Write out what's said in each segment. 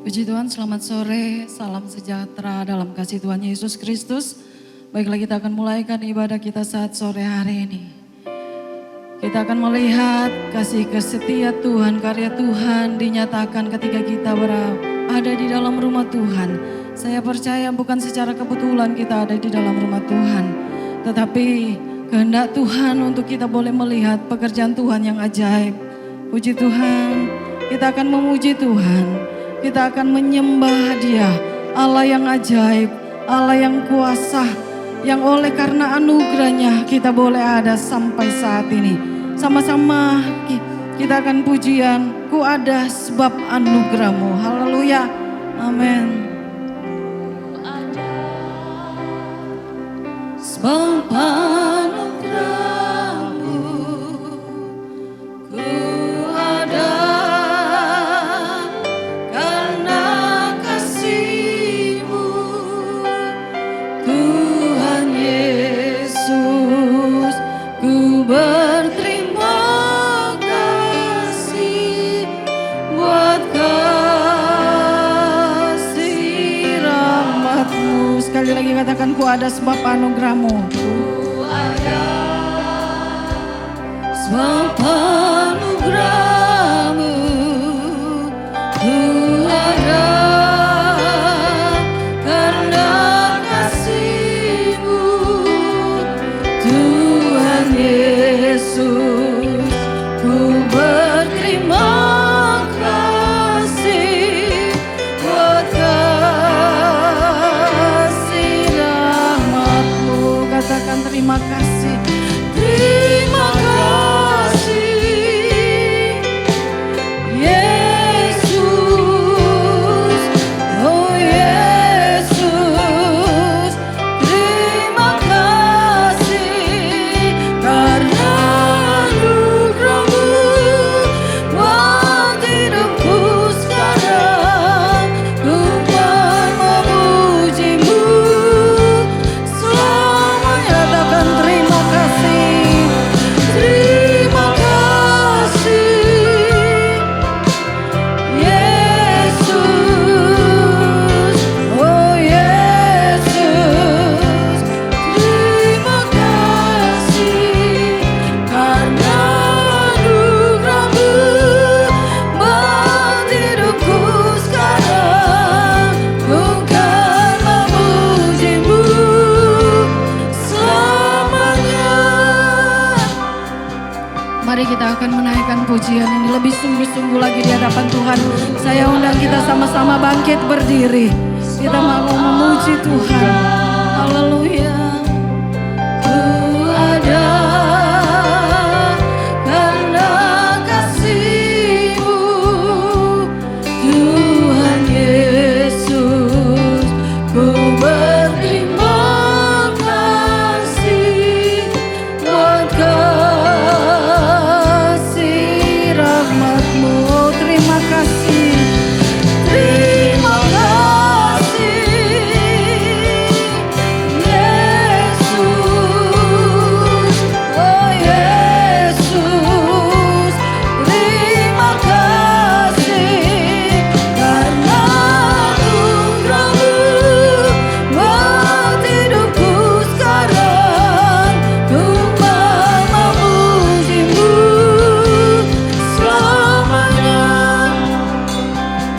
Puji Tuhan, selamat sore, salam sejahtera dalam kasih Tuhan Yesus Kristus. Baiklah, kita akan mulaikan ibadah kita saat sore hari ini. Kita akan melihat kasih setia Tuhan, karya Tuhan dinyatakan ketika kita berada di dalam rumah Tuhan. Saya percaya bukan secara kebetulan kita ada di dalam rumah Tuhan, tetapi kehendak Tuhan untuk kita boleh melihat pekerjaan Tuhan yang ajaib. Puji Tuhan, kita akan memuji Tuhan. Kita akan menyembah Dia, Allah yang ajaib, Allah yang kuasa, yang oleh karena anugerahnya kita boleh ada sampai saat ini. Sama-sama kita akan pujian, ku ada sebab anugerahmu. Haleluya, amin. Sebab anugerahmu, ku ada. Berterima kasih buat kasih rahmat-Mu. Sekali lagi katakan, ku ada sebab anugerah-Mu. Ku ada sebab anugerah-Mu. Ku ada karena kasih-Mu, Tuhan Yesus. Ku berterima kasih buat kasih rahmat-Mu. Katakan terima kasih, terima kasih Yesus, oh Yesus. Terima kasih karena anugerah-Mu buat hidupku sekarang. Ku memuji-Mu selamanya. Katakan terima kasih, terima kasih Yesus, oh Yesus. Terima kasih karena anugerah-Mu buat hidupku sekarang. Ku kan memuji-Mu selamanya. Mari kita akan menaikkan pujian ini lebih sungguh-sungguh lagi di hadapan Tuhan. Saya undang kita sama-sama bangkit berdiri. Kita mau memuji Tuhan. Haleluya. Ku ada karena kasih-Mu, Tuhan Yesus. Ku berterima kasih buat kasih rahmat-Mu. Oh, terima kasih, terima kasih Yesus, oh Yesus. Terima kasih karena anugerah-Mu buat hidupku sekarang. Ku memuji-Mu selamanya.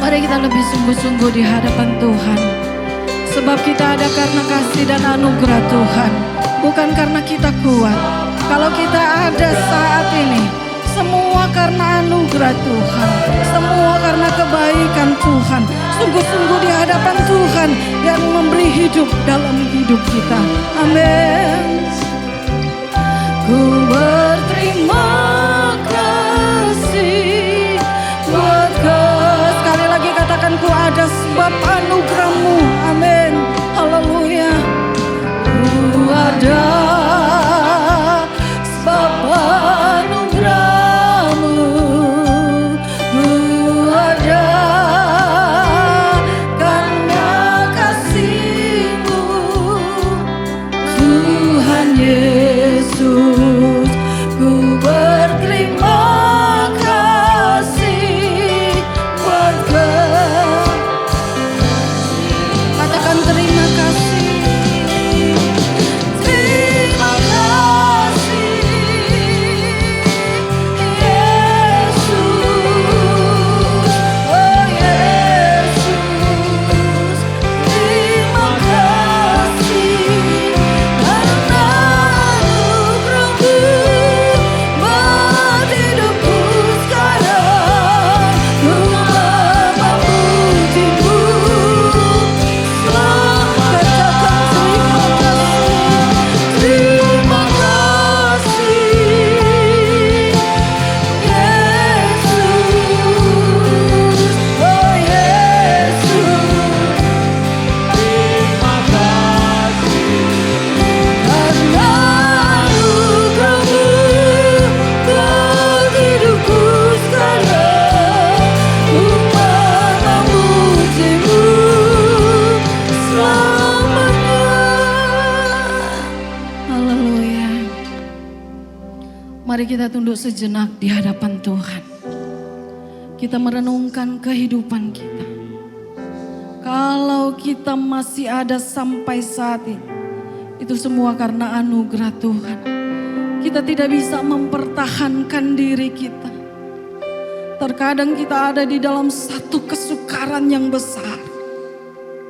Mari kita lebih sungguh-sungguh di hadapan Tuhan. Sebab kita ada karena kasih dan anugerah Tuhan, bukan karena kita kuat. Kalau kita ada saat ini, semua karena anugerah Tuhan, semua karena kebaikan Tuhan. Sungguh-sungguh di hadapan Tuhan yang memberi hidup dalam hidup kita. Amin. Ku berterima kasih buat sekali lagi katakan, ku ada sebab anugerah-Mu. Amin. Haleluya. Ku ada sebab anugerah-Mu. Ku ada karena kasih-Mu, Tuhan Yesus. kita tunduk sejenak di hadapan Tuhan. Kita merenungkan kehidupan kita. Kalau kita masih ada sampai saat ini, itu semua karena anugerah Tuhan. Kita tidak bisa mempertahankan diri kita. Terkadang kita ada di dalam satu kesukaran yang besar.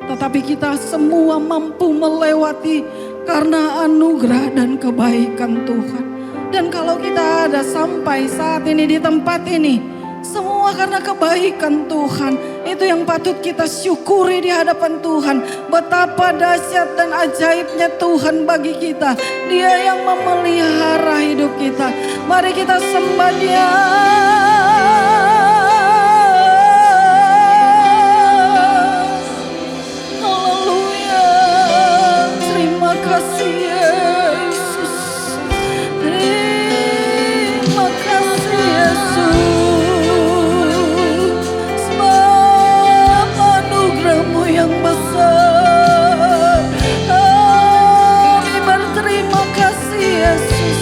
Tetapi kita semua mampu melewati karena anugerah dan kebaikan Tuhan. Dan kalau kita ada sampai saat ini di tempat ini, semua karena kebaikan Tuhan. Itu yang patut kita syukuri di hadapan Tuhan. Betapa dahsyat dan ajaibnya Tuhan bagi kita. Dia yang memelihara hidup kita. Mari kita sembah Dia. Haleluya. Terima kasih Yesus. Terima kasih Yesus. Yang besar, kami berterima kasih Yesus.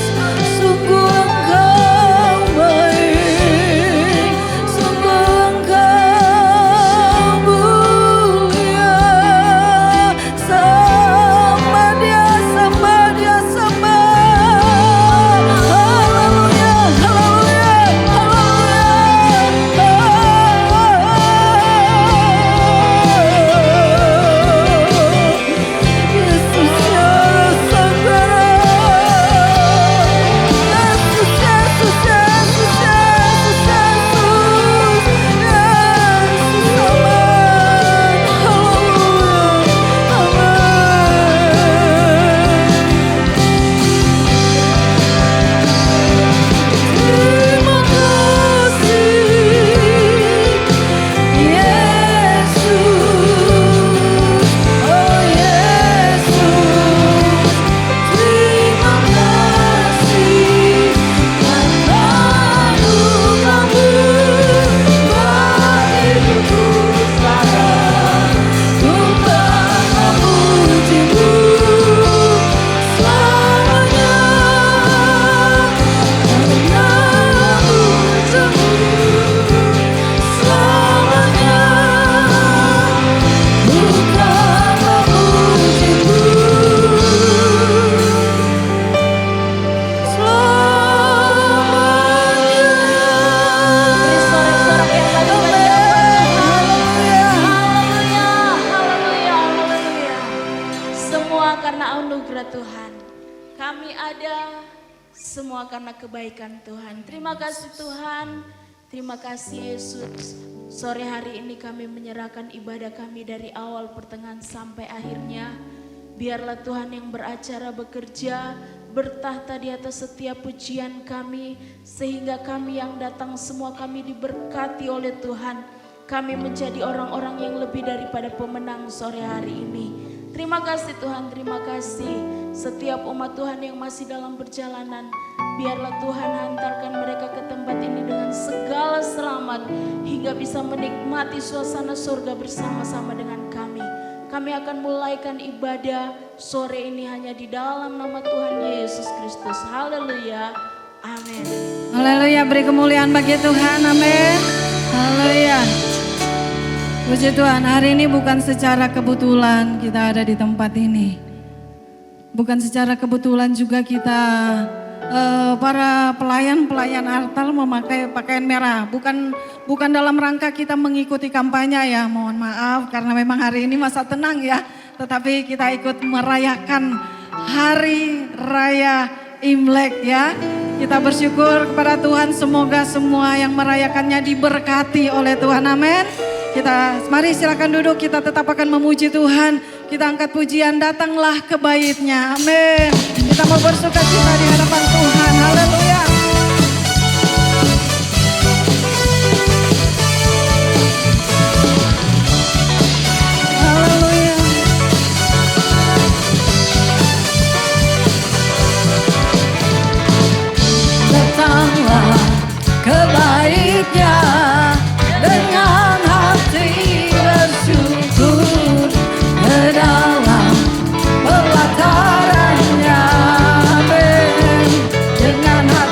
Sungguh Engkau baik, sungguh Engkau mulia. Sembah Dia, sembah Dia, sembah. Haleluya, haleluya, haleluya. Karena kebaikan Tuhan. Terima kasih Tuhan. Terima kasih Yesus. Sore hari ini kami menyerahkan ibadah kami dari awal, pertengahan sampai akhirnya. Biarlah Tuhan yang beracara bekerja, bertahta di atas setiap pujian kami. Sehingga kami yang datang semua kami diberkati oleh Tuhan. Kami menjadi orang-orang yang lebih daripada pemenang sore hari ini. Terima kasih Tuhan, terima kasih. Setiap umat Tuhan yang masih dalam perjalanan, biarlah Tuhan hantarkan mereka ke tempat ini dengan segala selamat, hingga bisa menikmati suasana surga bersama-sama dengan kami. Kami akan mulaikan ibadah sore ini hanya di dalam nama Tuhan Yesus Kristus. Haleluya, amin. Haleluya, beri kemuliaan bagi Tuhan, amin. Haleluya. Puji Tuhan, hari ini bukan secara kebetulan kita ada di tempat ini. Bukan secara kebetulan juga kita para pelayan altar memakai pakaian merah. Bukan dalam rangka kita mengikuti kampanye ya, mohon maaf karena memang hari ini masa tenang ya. Tetapi kita ikut merayakan Hari Raya Imlek ya. Kita bersyukur kepada Tuhan, semoga semua yang merayakannya diberkati oleh Tuhan, amin. Mari silakan duduk, kita tetap akan memuji Tuhan. Kita angkat pujian, datanglah ke bait-Nya, amin. Kita mau bersukacita di hadapan Tuhan, haleluya. Haleluya. Datanglah ke bait-Nya dengan hati bersyukur, ke dalam pelatarannya, dengan hati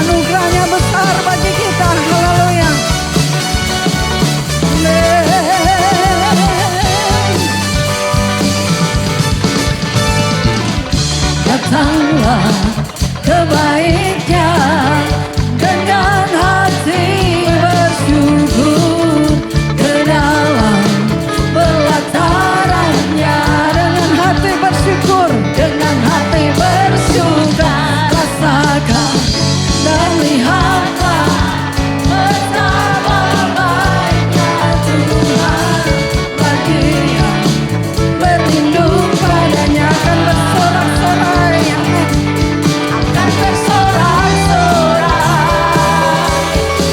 Anugerahnya besar bagi kita. Haleluya. Datanglah kebaiknya dengan hati bersyukur ke dalam pelatarannya. Dengan hati bersyukur, dengan hati bersyukur, rasakan dan lihatlah betapa baiknya Tuhan bagi yang berlindung padanya. Akan bersorak-sorai, akan bersorak-sorai,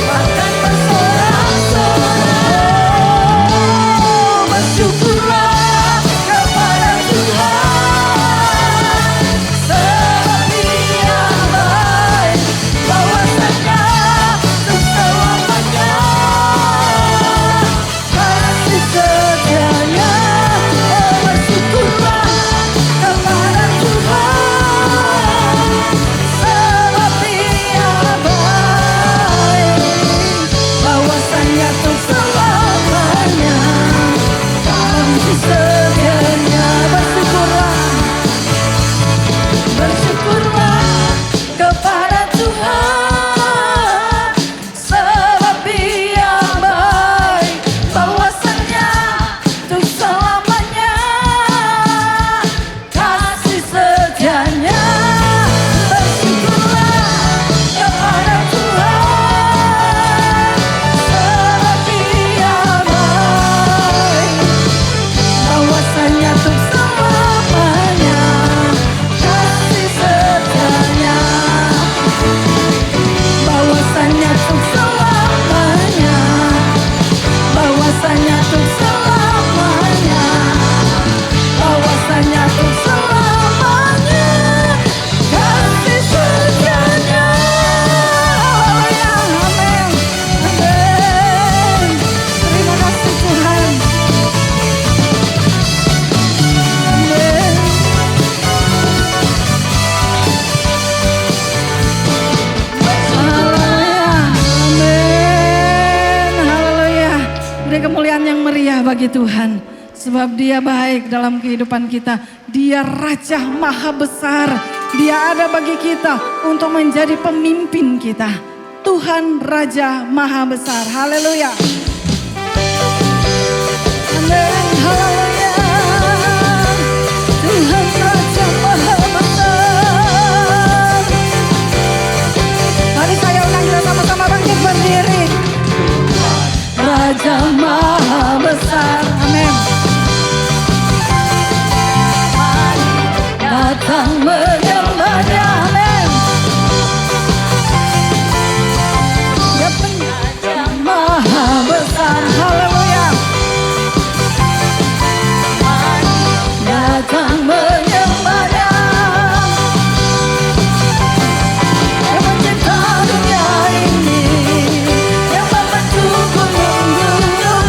akan bersorak-sorai. Bersyukurlah kepada Tuhan, sebab Dia baik, bahwasanya untuk selamanya kasih setianya. Oh, bersyukurlah kepada Tuhan, sebab Dia baik, bahwasanya untuk selamanya kasih setianya. Bersyukurlah kepada Tuhan, sebab Dia baik, bahwasanya untuk selamanya kasih setianya. Bersyukurlah kepada Tuhan, sebab Dia baik, bahwasanya untuk selamanya kasih setianya. Bahwasanya untuk selamanya, bahwasanya untuk selamanya, bahwasanya untuk selamanya kasih setianya. Haleluya, amin, amin. Terima kasih Tuhan. Amin. Haleluya, amin, haleluya. Beri kemuliaan yang meriah bagi Tuhan, sebab Dia baik dalam kehidupan kita. Dia Raja Maha Besar. Dia ada bagi kita untuk menjadi pemimpin kita. Tuhan Raja Maha Besar. Haleluya. Amin, haleluya. Tuhan Raja Maha Besar. Mari saya undang kita sama-sama bangkit berdiri. Raja Maha Besar, amin. Datang menyembahnya, amin. Dia Raja Maha Besar, haleluya. Datang menyembahnya, yang mencipta dunia ini, yang membentuk gunung-gunung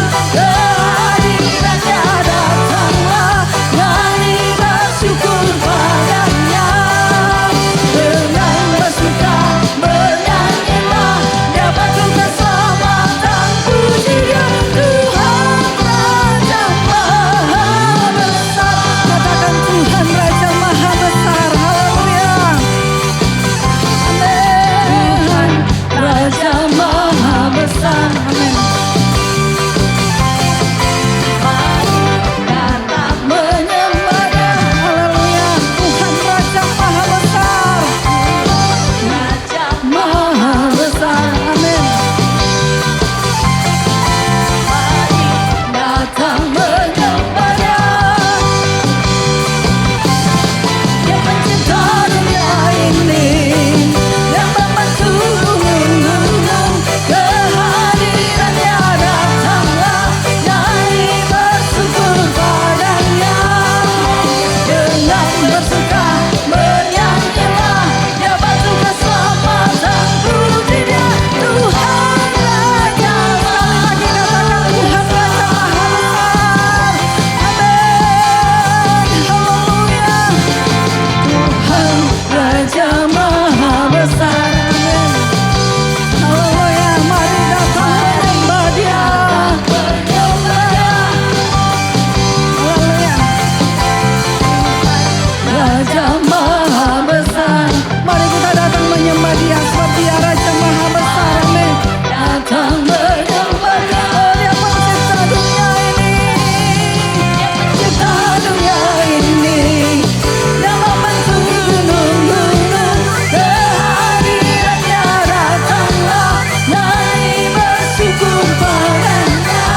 perannya.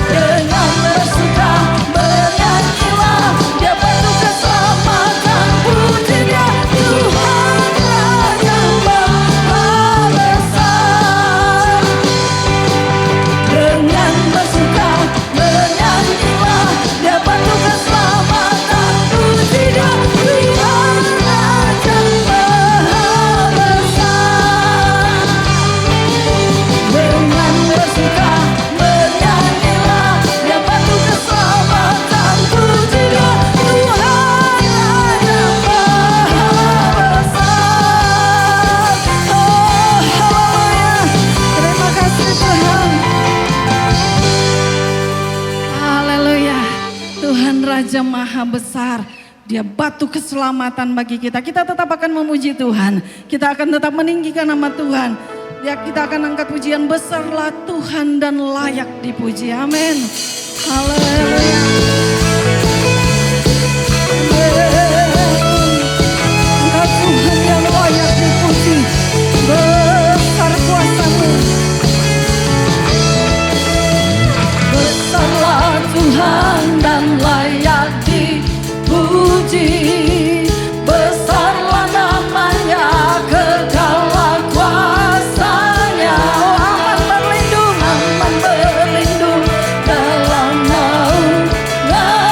Dengan bersuka bernyanyilah, Dia batu keselamatan, puji Dia Tuhan Raja Maha Besar. Dengan bersuka bernyanyilah, Dia batu keselamatan, puji Dia Tuhan Raja Maha Besar. Dengan bersuka bernyanyilah, Dia batu keselamatan, puji Dia Tuhan Raja Maha Besar. Oh haleluya, terima kasih Tuhan. Haleluya, Tuhan Raja Maha Besar. Dia batu keselamatan bagi kita. Kita tetap akan memuji Tuhan. Kita akan tetap meninggikan nama Tuhan. Ya, kita akan angkat pujian, besarlah Tuhan dan layak dipuji. Amin. Haleluya. Engkau Tuhan yang layak dipuji. Besar kuasa-Mu. Besarlah Tuhan dan layak dipuji. Besarlah namanya, kekallah kuasanya. Oh aman berlindung dalam naungan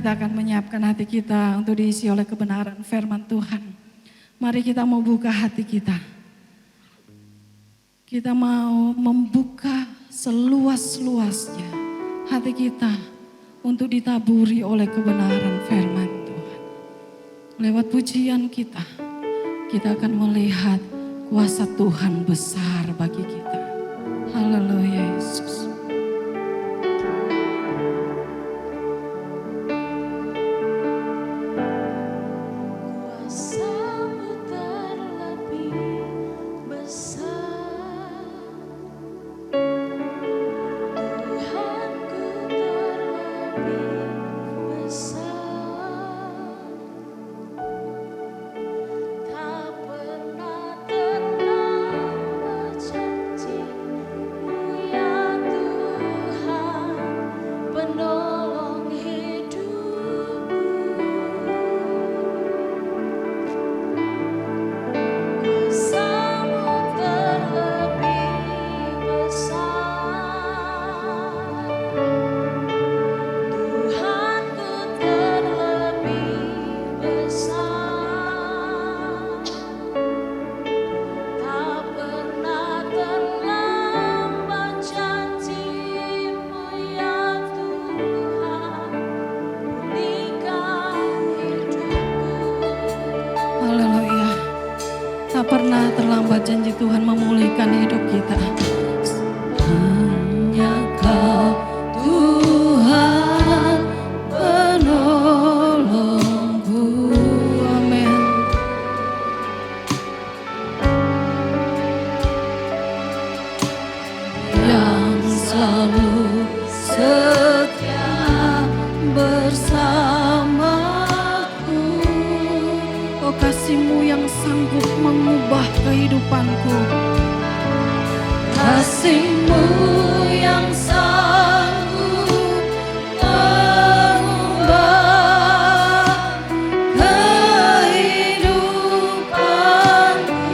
kita akan menyiapkan hati kita untuk diisi oleh kebenaran firman Tuhan. Mari kita mau buka hati kita. Kita mau membuka seluas-luasnya hati kita untuk ditaburi oleh kebenaran firman Tuhan. Lewat pujian kita akan melihat kuasa Tuhan besar bagi kita. Haleluya Yesus. Pernah terlambat janji Tuhan memulihkan hidup kita. Hanya Kau Tuhan penolongku. Amin. Yang selalu setia bersamaku. Oh, kasih-Mu yang sanggup mengubah kehidupanku. Kasih-Mu yang sanggup mengubah kehidupanku.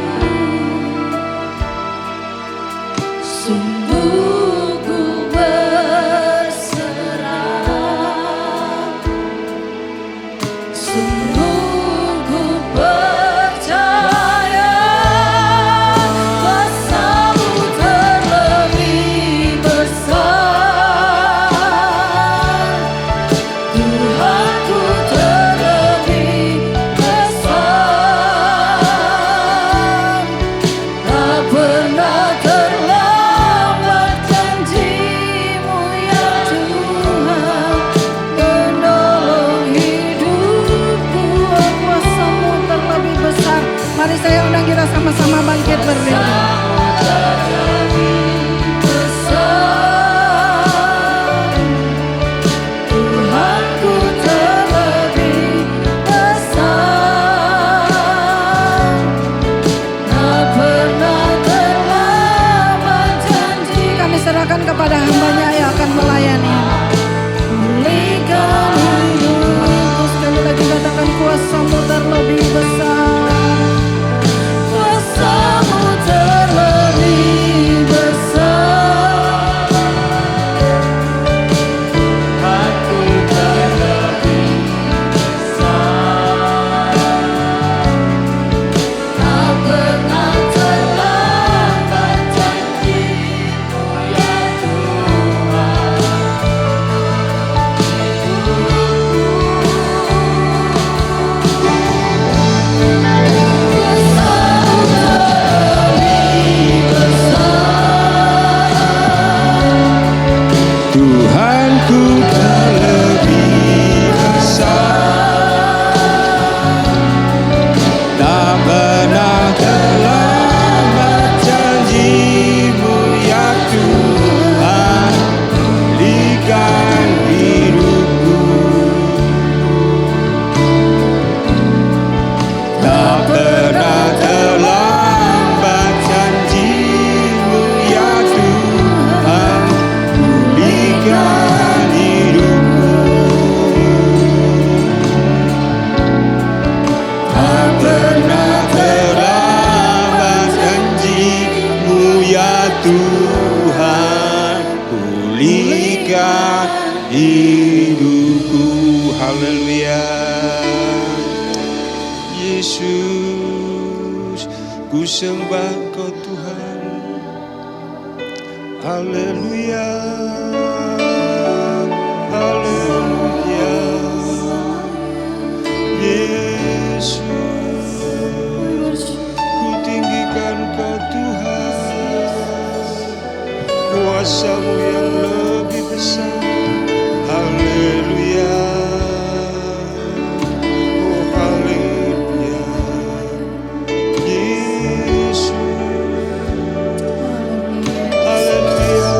Sungguh ku berserah, sungguh ku percaya. Kuasa-Mu terlebih besar, Tuhanku terlebih besar. Tak pernah terlambat janji-Mu ya Tuhan, penolong hidupku. Kuasa-Mu terlebih besar. Mari saya undang kita sama-sama bangkit berdiri. Tuhanku terlebih besar, tak pernah terlambat janji. Kami serahkan kepada hamba-Nya yang akan melayani. Pulihkan hidupku. Sekali lagi katakan kuasa-Mu terlebih besar. Kuasa-Mu terlebih besar. Aku terlebih besar. Tak pernah terlambat janji-Mu ya Tuhanku terlebih besar, tak pernah terlambat janji-Mu ya Tuhan, pulihkan hidupku. Tak pernah terlambat janji-Mu ya Tuhan, pulihkan hidupku. Tak pernah terlambat janji-Mu ya Tuhan, pulihkan hidupku. Haleluya. ku sembah Kau Tuhan. Haleluya, haleluya, Yesus, ku tinggikan Kau Tuhan, kuasa-Mu yang lebih besar. Haleluya, oh haleluya, Yesus, haleluya.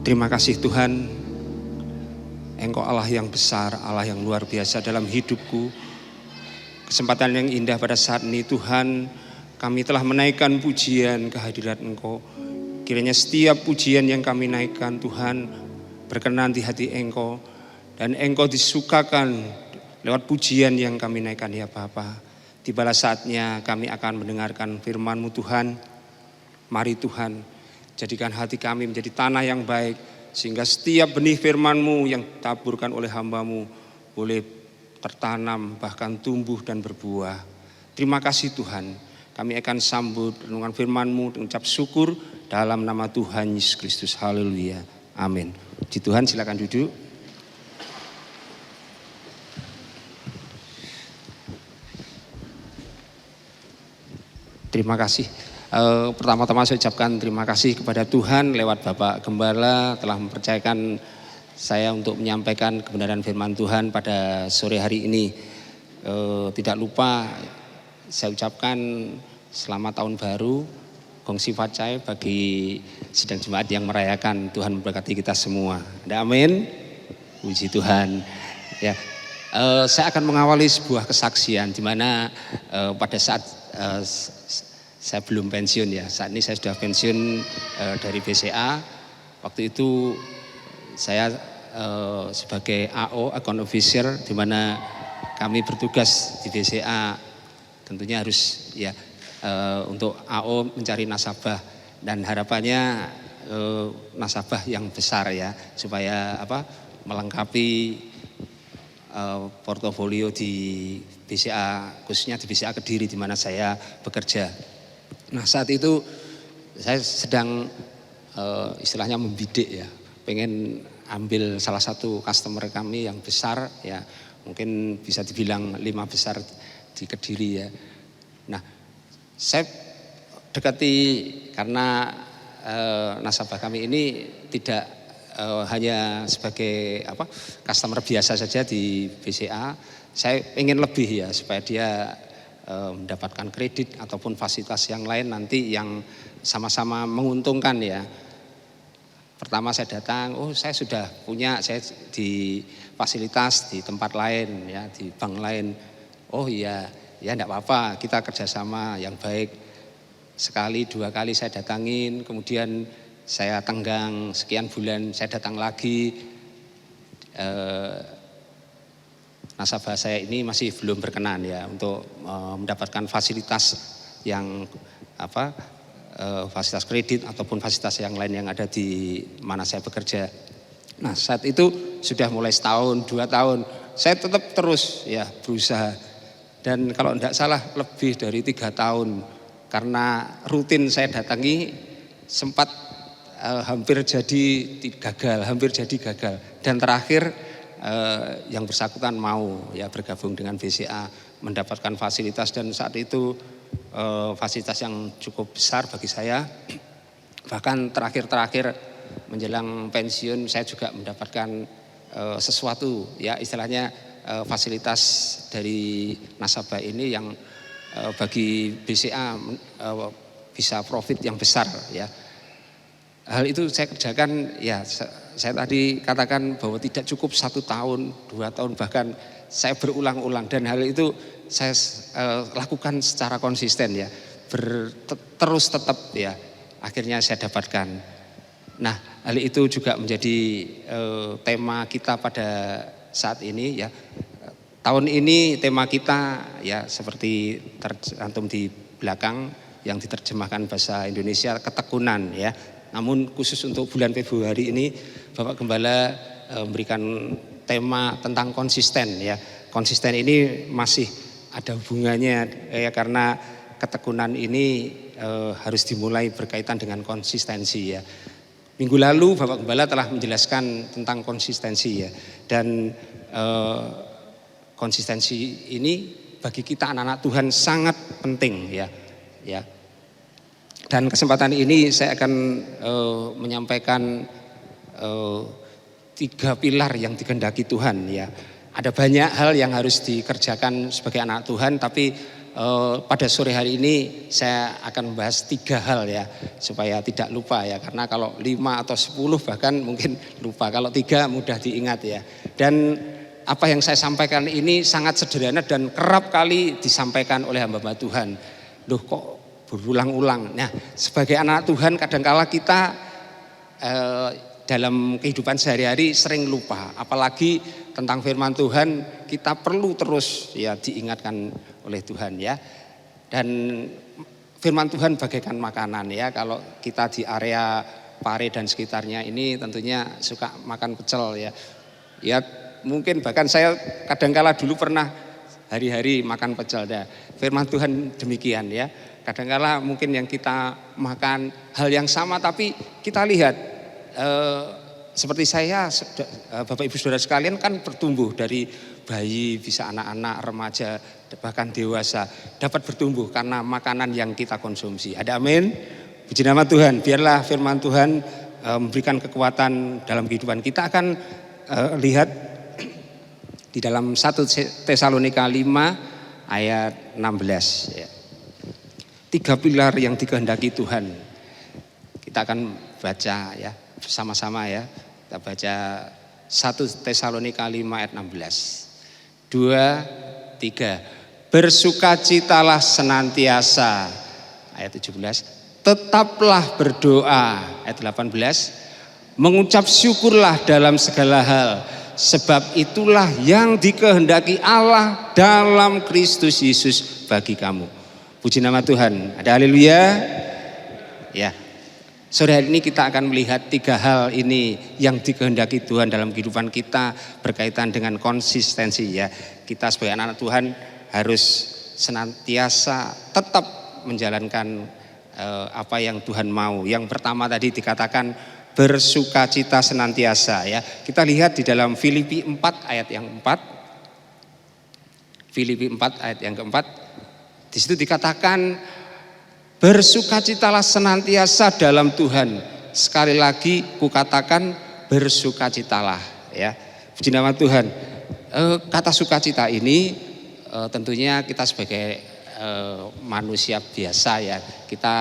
Terima kasih Tuhan, Engkau Allah yang besar, Allah yang luar biasa dalam hidupku. Kesempatan yang indah pada saat ini Tuhan, kami telah menaikkan pujian kehadirat Engkau. Kiranya setiap pujian yang kami naikkan Tuhan berkenan di hati Engkau, dan Engkau disukakan lewat pujian yang kami naikkan ya Bapa. Tibalah saatnya kami akan mendengarkan firman-Mu Tuhan. Mari Tuhan, jadikan hati kami menjadi tanah yang baik, sehingga setiap benih firman-Mu yang ditaburkan oleh hamba-Mu boleh tertanam, bahkan tumbuh dan berbuah. Terima kasih Tuhan, kami akan sambut renungan firman-Mu dengan ucap syukur dalam nama Tuhan Yesus Kristus. Haleluya, amin. Puji Tuhan, silakan duduk. Terima kasih. Pertama-tama saya ucapkan terima kasih kepada Tuhan lewat Bapak Gembala telah mempercayakan saya untuk menyampaikan kebenaran firman Tuhan pada sore hari ini. Tidak lupa saya ucapkan selamat tahun baru, Gong Sifat bagi sidang jemaat yang merayakan. Tuhan memberkati kita semua. Amin. Puji Tuhan. Ya, saya akan mengawali sebuah kesaksian di mana pada saat saya belum pensiun ya. Saat ini saya sudah pensiun dari BCA. Waktu itu saya sebagai AO, Account Officer, di mana kami bertugas di BCA. Tentunya harus ya untuk AO mencari nasabah, dan harapannya nasabah yang besar ya, supaya melengkapi portofolio di BCA, khususnya di BCA Kediri di mana saya bekerja. Nah saat itu saya sedang istilahnya membidik ya, pengen ambil salah satu customer kami yang besar ya, mungkin bisa dibilang 5 besar di Kediri ya. Nah saya dekati karena nasabah kami ini tidak hanya sebagai customer biasa saja di BCA, saya ingin lebih ya, supaya dia mendapatkan kredit ataupun fasilitas yang lain nanti yang sama-sama menguntungkan ya. Pertama saya datang, saya sudah punya, saya di fasilitas di tempat lain ya, di bank lain. Oh iya, ya enggak apa-apa, kita kerjasama yang baik. Sekali, 2 kali saya datangin, kemudian saya tenggang, sekian bulan saya datang lagi. Nasabah saya ini masih belum berkenan ya untuk mendapatkan fasilitas yang fasilitas kredit ataupun fasilitas yang lain yang ada di mana saya bekerja. Nah saat itu sudah mulai setahun, 2 tahun, saya tetap terus ya berusaha, dan kalau tidak salah lebih dari 3 tahun, karena rutin saya datangi sempat hampir jadi gagal, dan terakhir yang bersangkutan mau ya bergabung dengan BCA, mendapatkan fasilitas, dan saat itu fasilitas yang cukup besar bagi saya. Bahkan terakhir menjelang pensiun saya juga mendapatkan sesuatu ya, istilahnya fasilitas dari nasabah ini yang bagi BCA bisa profit yang besar ya. Hal itu saya kerjakan ya, saya tadi katakan bahwa tidak cukup 1 tahun, 2 tahun, bahkan saya berulang-ulang, dan hal itu saya lakukan secara konsisten ya, terus tetap ya, akhirnya saya dapatkan. Nah hal itu juga menjadi tema kita pada saat ini ya. Tahun ini tema kita ya seperti tercantum di belakang yang diterjemahkan bahasa Indonesia, ketekunan ya. Namun khusus untuk bulan Februari ini Bapak Gembala memberikan tema tentang konsisten ya. Konsisten ini masih ada hubungannya ya, karena ketekunan ini harus dimulai berkaitan dengan konsistensi ya. Minggu lalu Bapak Gembala telah menjelaskan tentang konsistensi ya, dan konsistensi ini bagi kita anak-anak Tuhan sangat penting ya. Dan kesempatan ini saya akan menyampaikan 3 pilar yang dikehendaki Tuhan ya. Ada banyak hal yang harus dikerjakan sebagai anak Tuhan, tapi pada sore hari ini saya akan membahas 3 hal ya, supaya tidak lupa ya, karena kalau 5 atau 10 bahkan mungkin lupa, kalau 3 mudah diingat ya. Dan apa yang saya sampaikan ini sangat sederhana dan kerap kali disampaikan oleh hamba-hamba Tuhan. Loh kok berulang-ulang? Nah, sebagai anak Tuhan kadangkala kita dalam kehidupan sehari-hari sering lupa, apalagi tentang firman Tuhan kita perlu terus ya diingatkan oleh Tuhan ya. Dan firman Tuhan bagaikan makanan ya, kalau kita di area Pare dan sekitarnya ini tentunya suka makan pecel ya. Ya mungkin bahkan saya kadangkala dulu pernah hari-hari makan pecel ya. Firman Tuhan demikian ya. Kadangkala mungkin yang kita makan hal yang sama, tapi kita lihat seperti saya, Bapak Ibu Saudara sekalian kan bertumbuh dari bayi, bisa anak-anak, remaja, bahkan dewasa, dapat bertumbuh karena makanan yang kita konsumsi. Ada amin? Puji nama Tuhan. Biarlah firman Tuhan memberikan kekuatan dalam kehidupan. Kita akan lihat di dalam 1 Tesalonika 5 ayat 16 ya. 3 pilar yang dikehendaki Tuhan. Kita akan baca ya bersama-sama ya. Kita baca 1 Tesalonika 5 ayat 16. 2, 3. Bersukacitalah senantiasa. Ayat 17. Tetaplah berdoa. Ayat 18. Mengucap syukurlah dalam segala hal, sebab itulah yang dikehendaki Allah dalam Kristus Yesus bagi kamu. Puji nama Tuhan. Ada haleluya. Ya. Sore hari ini kita akan melihat 3 hal ini yang dikehendaki Tuhan dalam kehidupan kita berkaitan dengan konsistensi ya. Kita sebagai anak Tuhan harus senantiasa tetap menjalankan apa yang Tuhan mau. Yang pertama tadi dikatakan bersukacita senantiasa ya. Kita lihat di dalam Filipi 4 ayat yang 4. Filipi 4 ayat yang keempat. Di situ dikatakan bersukacitalah senantiasa dalam Tuhan. Sekali lagi kukatakan bersukacitalah ya. Puji nama Tuhan. Kata sukacita ini tentunya kita sebagai manusia biasa ya, kita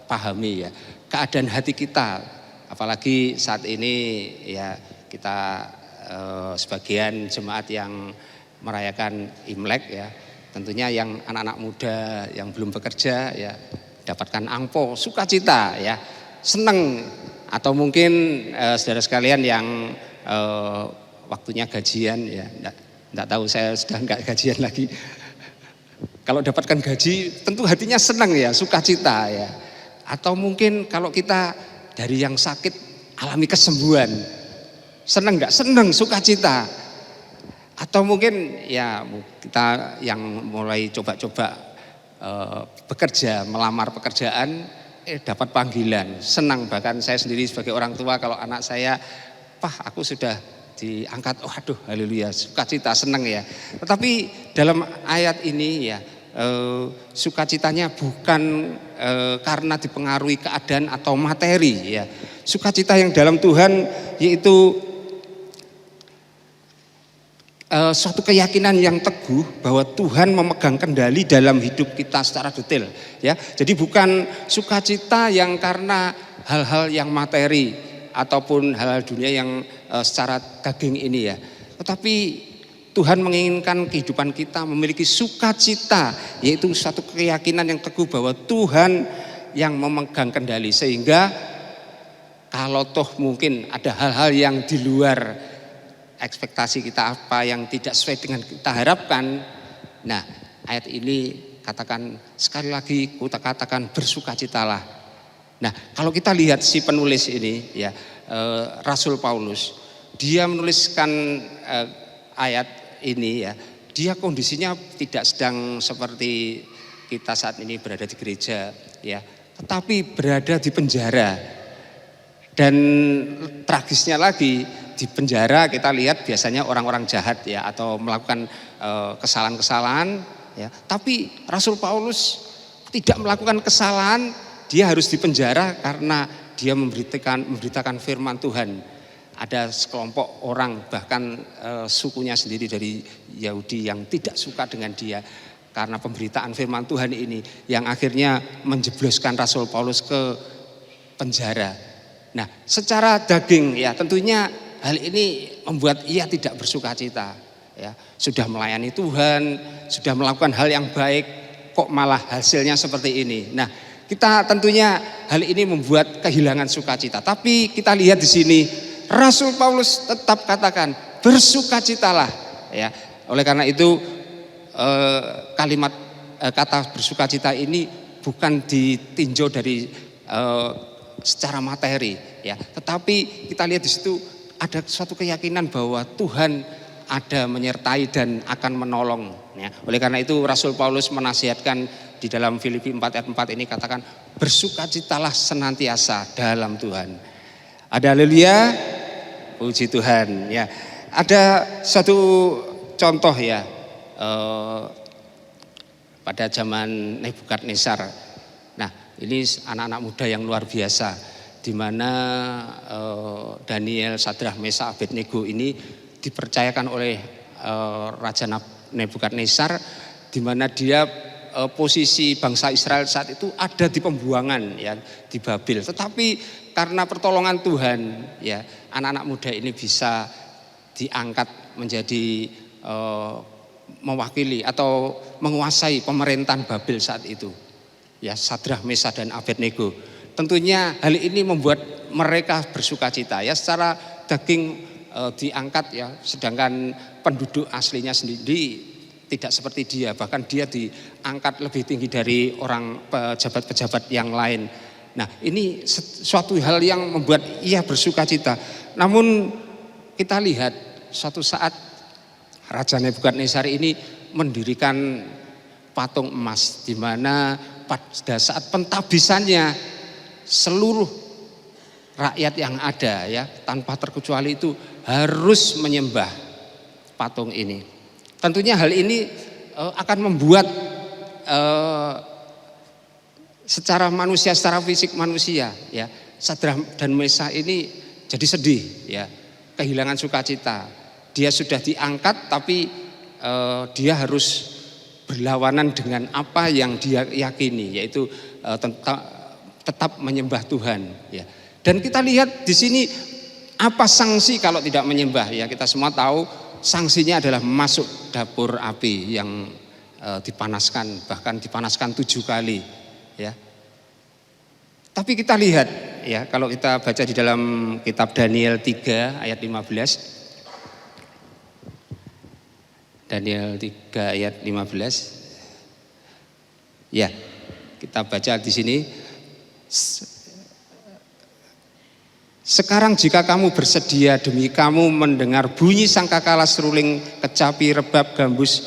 pahami ya keadaan hati kita, apalagi saat ini ya kita sebagian jemaat yang merayakan Imlek ya. Tentunya yang anak-anak muda yang belum bekerja ya dapatkan angpo, sukacita ya, seneng. Atau mungkin saudara sekalian yang waktunya gajian ya, enggak tahu, saya sudah enggak gajian lagi. Kalau dapatkan gaji tentu hatinya senang ya, sukacita ya. Atau mungkin kalau kita dari yang sakit alami kesembuhan, senang enggak? Senang, sukacita. Atau mungkin ya kita yang mulai coba-coba bekerja, melamar pekerjaan, dapat panggilan, senang. Bahkan saya sendiri sebagai orang tua, kalau anak saya, "Pak, aku sudah diangkat," oh aduh haleluya, sukacita, senang ya. Tetapi dalam ayat ini ya sukacitanya bukan karena dipengaruhi keadaan atau materi ya. Sukacita yang dalam Tuhan yaitu suatu keyakinan yang teguh bahwa Tuhan memegang kendali dalam hidup kita secara detail ya. Jadi bukan sukacita yang karena hal-hal yang materi ataupun hal-hal dunia yang secara daging ini ya. Tetapi Tuhan menginginkan kehidupan kita memiliki sukacita, yaitu suatu keyakinan yang teguh bahwa Tuhan yang memegang kendali, sehingga kalau toh mungkin ada hal-hal yang di luar ekspektasi kita, apa yang tidak sesuai dengan kita harapkan. Nah, ayat ini katakan sekali lagi, katakan bersukacitalah. Nah, kalau kita lihat si penulis ini ya, Rasul Paulus, dia menuliskan ayat ini ya, dia kondisinya tidak sedang seperti kita saat ini berada di gereja ya, tetapi berada di penjara. Dan tragisnya lagi, di penjara kita lihat biasanya orang-orang jahat ya, atau melakukan kesalahan-kesalahan ya. Tapi Rasul Paulus tidak melakukan kesalahan, dia harus dipenjara karena dia memberitakan firman Tuhan. Ada sekelompok orang, bahkan sukunya sendiri dari Yahudi yang tidak suka dengan dia karena pemberitaan firman Tuhan ini, yang akhirnya menjebloskan Rasul Paulus ke penjara. Nah, secara daging ya tentunya hal ini membuat ia tidak bersukacita ya. Sudah melayani Tuhan, sudah melakukan hal yang baik, kok malah hasilnya seperti ini. Nah, kita tentunya hal ini membuat kehilangan sukacita. Tapi kita lihat di sini Rasul Paulus tetap katakan bersukacitalah ya. Oleh karena itu kalimat kata bersukacita ini bukan ditinjau dari secara materi ya, tetapi kita lihat di situ ada suatu keyakinan bahwa Tuhan ada menyertai dan akan menolong ya. Oleh karena itu Rasul Paulus menasihatkan di dalam Filipi 4 ayat 4 ini, katakan bersukacitalah senantiasa dalam Tuhan. Ada haleluya, puji Tuhan ya. Ada satu contoh ya, pada zaman Nebukadnezar. Nah, ini anak-anak muda yang luar biasa, di mana Daniel, Sadrah, Mesah, Abednego ini dipercayakan oleh Raja Nebukadnezar, di mana dia posisi bangsa Israel saat itu ada di pembuangan ya, di Babel. Tetapi karena pertolongan Tuhan ya, anak-anak muda ini bisa diangkat menjadi mewakili atau menguasai pemerintahan Babel saat itu. Ya, Sadrah, Mesah dan Abednego. Tentunya hal ini membuat mereka bersukacita ya, secara daging diangkat ya, sedangkan penduduk aslinya sendiri tidak seperti dia, bahkan dia diangkat lebih tinggi dari orang pejabat-pejabat yang lain. Nah, ini suatu hal yang membuat ia bersukacita. Namun kita lihat suatu saat Raja Nebukadnezar ini mendirikan patung emas, di mana pada saat pentabisannya seluruh rakyat yang ada ya, tanpa terkecuali itu harus menyembah patung ini. Tentunya hal ini akan membuat secara manusia, secara fisik manusia ya, Sadrah dan Mesah ini jadi sedih ya, kehilangan sukacita. Dia sudah diangkat tapi dia harus berlawanan dengan apa yang dia yakini, yaitu tetap menyembah Tuhan ya. Dan kita lihat di sini apa sanksi kalau tidak menyembah ya, kita semua tahu sanksinya adalah masuk dapur api yang dipanaskan, bahkan dipanaskan 7 kali ya. Tapi kita lihat ya, kalau kita baca di dalam kitab Daniel 3 ayat 15. Daniel 3 ayat 15. Ya, kita baca di sini. Sekarang jika kamu bersedia, demi kamu mendengar bunyi sangkakala, seruling, kecapi, rebab, gambus,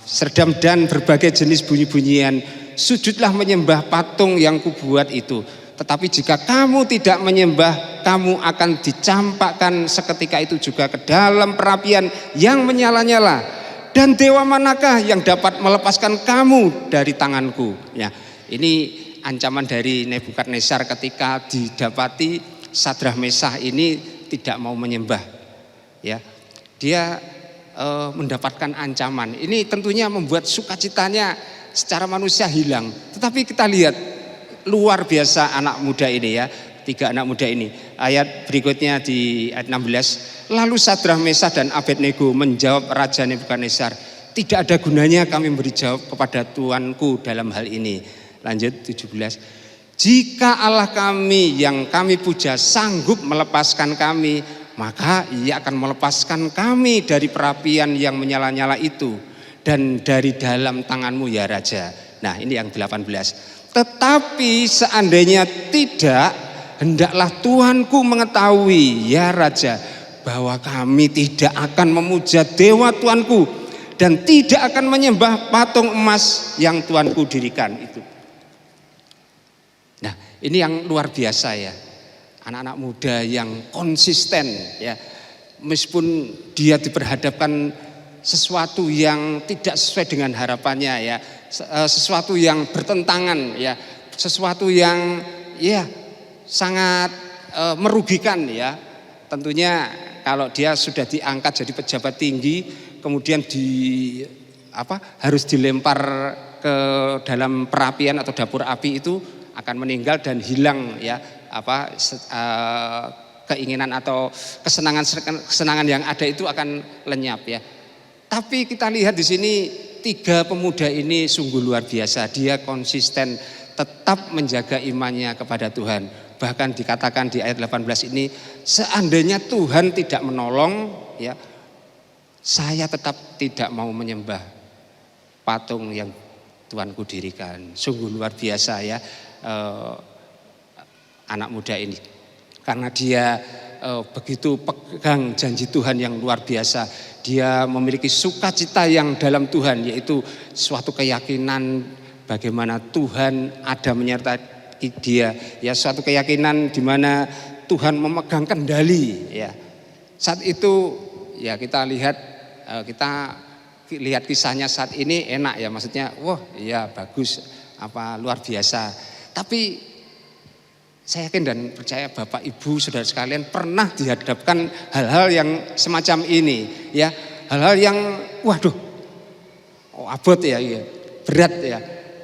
serdam dan berbagai jenis bunyi-bunyian, sujudlah menyembah patung yang kubuat itu. Tetapi jika kamu tidak menyembah, kamu akan dicampakkan seketika itu juga ke dalam perapian yang menyala-nyala. Dan dewa manakah yang dapat melepaskan kamu dari tanganku? Ya, ini ancaman dari Nebukadnezar ketika didapati Sadrah, Mesah ini tidak mau menyembah. Ya, dia mendapatkan ancaman. Ini tentunya membuat sukacitanya secara manusia hilang. Tetapi kita lihat luar biasa anak muda ini ya, 3 anak muda ini. Ayat berikutnya di ayat 16. Lalu Sadrah, Mesah dan Abednego menjawab Raja Nebukadnezar, tidak ada gunanya kami beri jawab kepada Tuanku dalam hal ini. Lanjut 17. Jika Allah kami yang kami puja sanggup melepaskan kami, maka ia akan melepaskan kami dari perapian yang menyala-nyala itu dan dari dalam tanganmu ya Raja. Nah, ini yang 18. Tetapi seandainya tidak, hendaklah Tuanku mengetahui ya Raja, bahwa kami tidak akan memuja dewa Tuanku dan tidak akan menyembah patung emas yang Tuanku dirikan itu. Nah, ini yang luar biasa ya. Anak-anak muda yang konsisten ya. Meskipun dia diperhadapkan sesuatu yang tidak sesuai dengan harapannya ya, sesuatu yang bertentangan ya, sesuatu yang ya sangat merugikan ya. Tentunya kalau dia sudah diangkat jadi pejabat tinggi, kemudian harus dilempar ke dalam perapian atau dapur api, itu akan meninggal dan hilang ya keinginan atau kesenangan yang ada itu akan lenyap ya. Tapi kita lihat di sini 3 pemuda ini sungguh luar biasa. Dia konsisten tetap menjaga imannya kepada Tuhan. Bahkan dikatakan di ayat 18 ini, seandainya Tuhan tidak menolong ya, saya tetap tidak mau menyembah patung yang Tuanku dirikan. Sungguh luar biasa ya anak muda ini. Karena dia begitu pegang janji Tuhan yang luar biasa. Dia memiliki sukacita yang dalam Tuhan, yaitu suatu keyakinan bagaimana Tuhan ada menyertai dia. Ya, suatu keyakinan di mana Tuhan memegang kendali ya. Saat itu ya kita lihat kisahnya saat ini enak ya, maksudnya wah ya bagus, luar biasa. Tapi saya yakin dan percaya Bapak Ibu Saudara sekalian pernah dihadapkan hal-hal yang semacam ini ya, hal-hal yang abot ya, berat ya,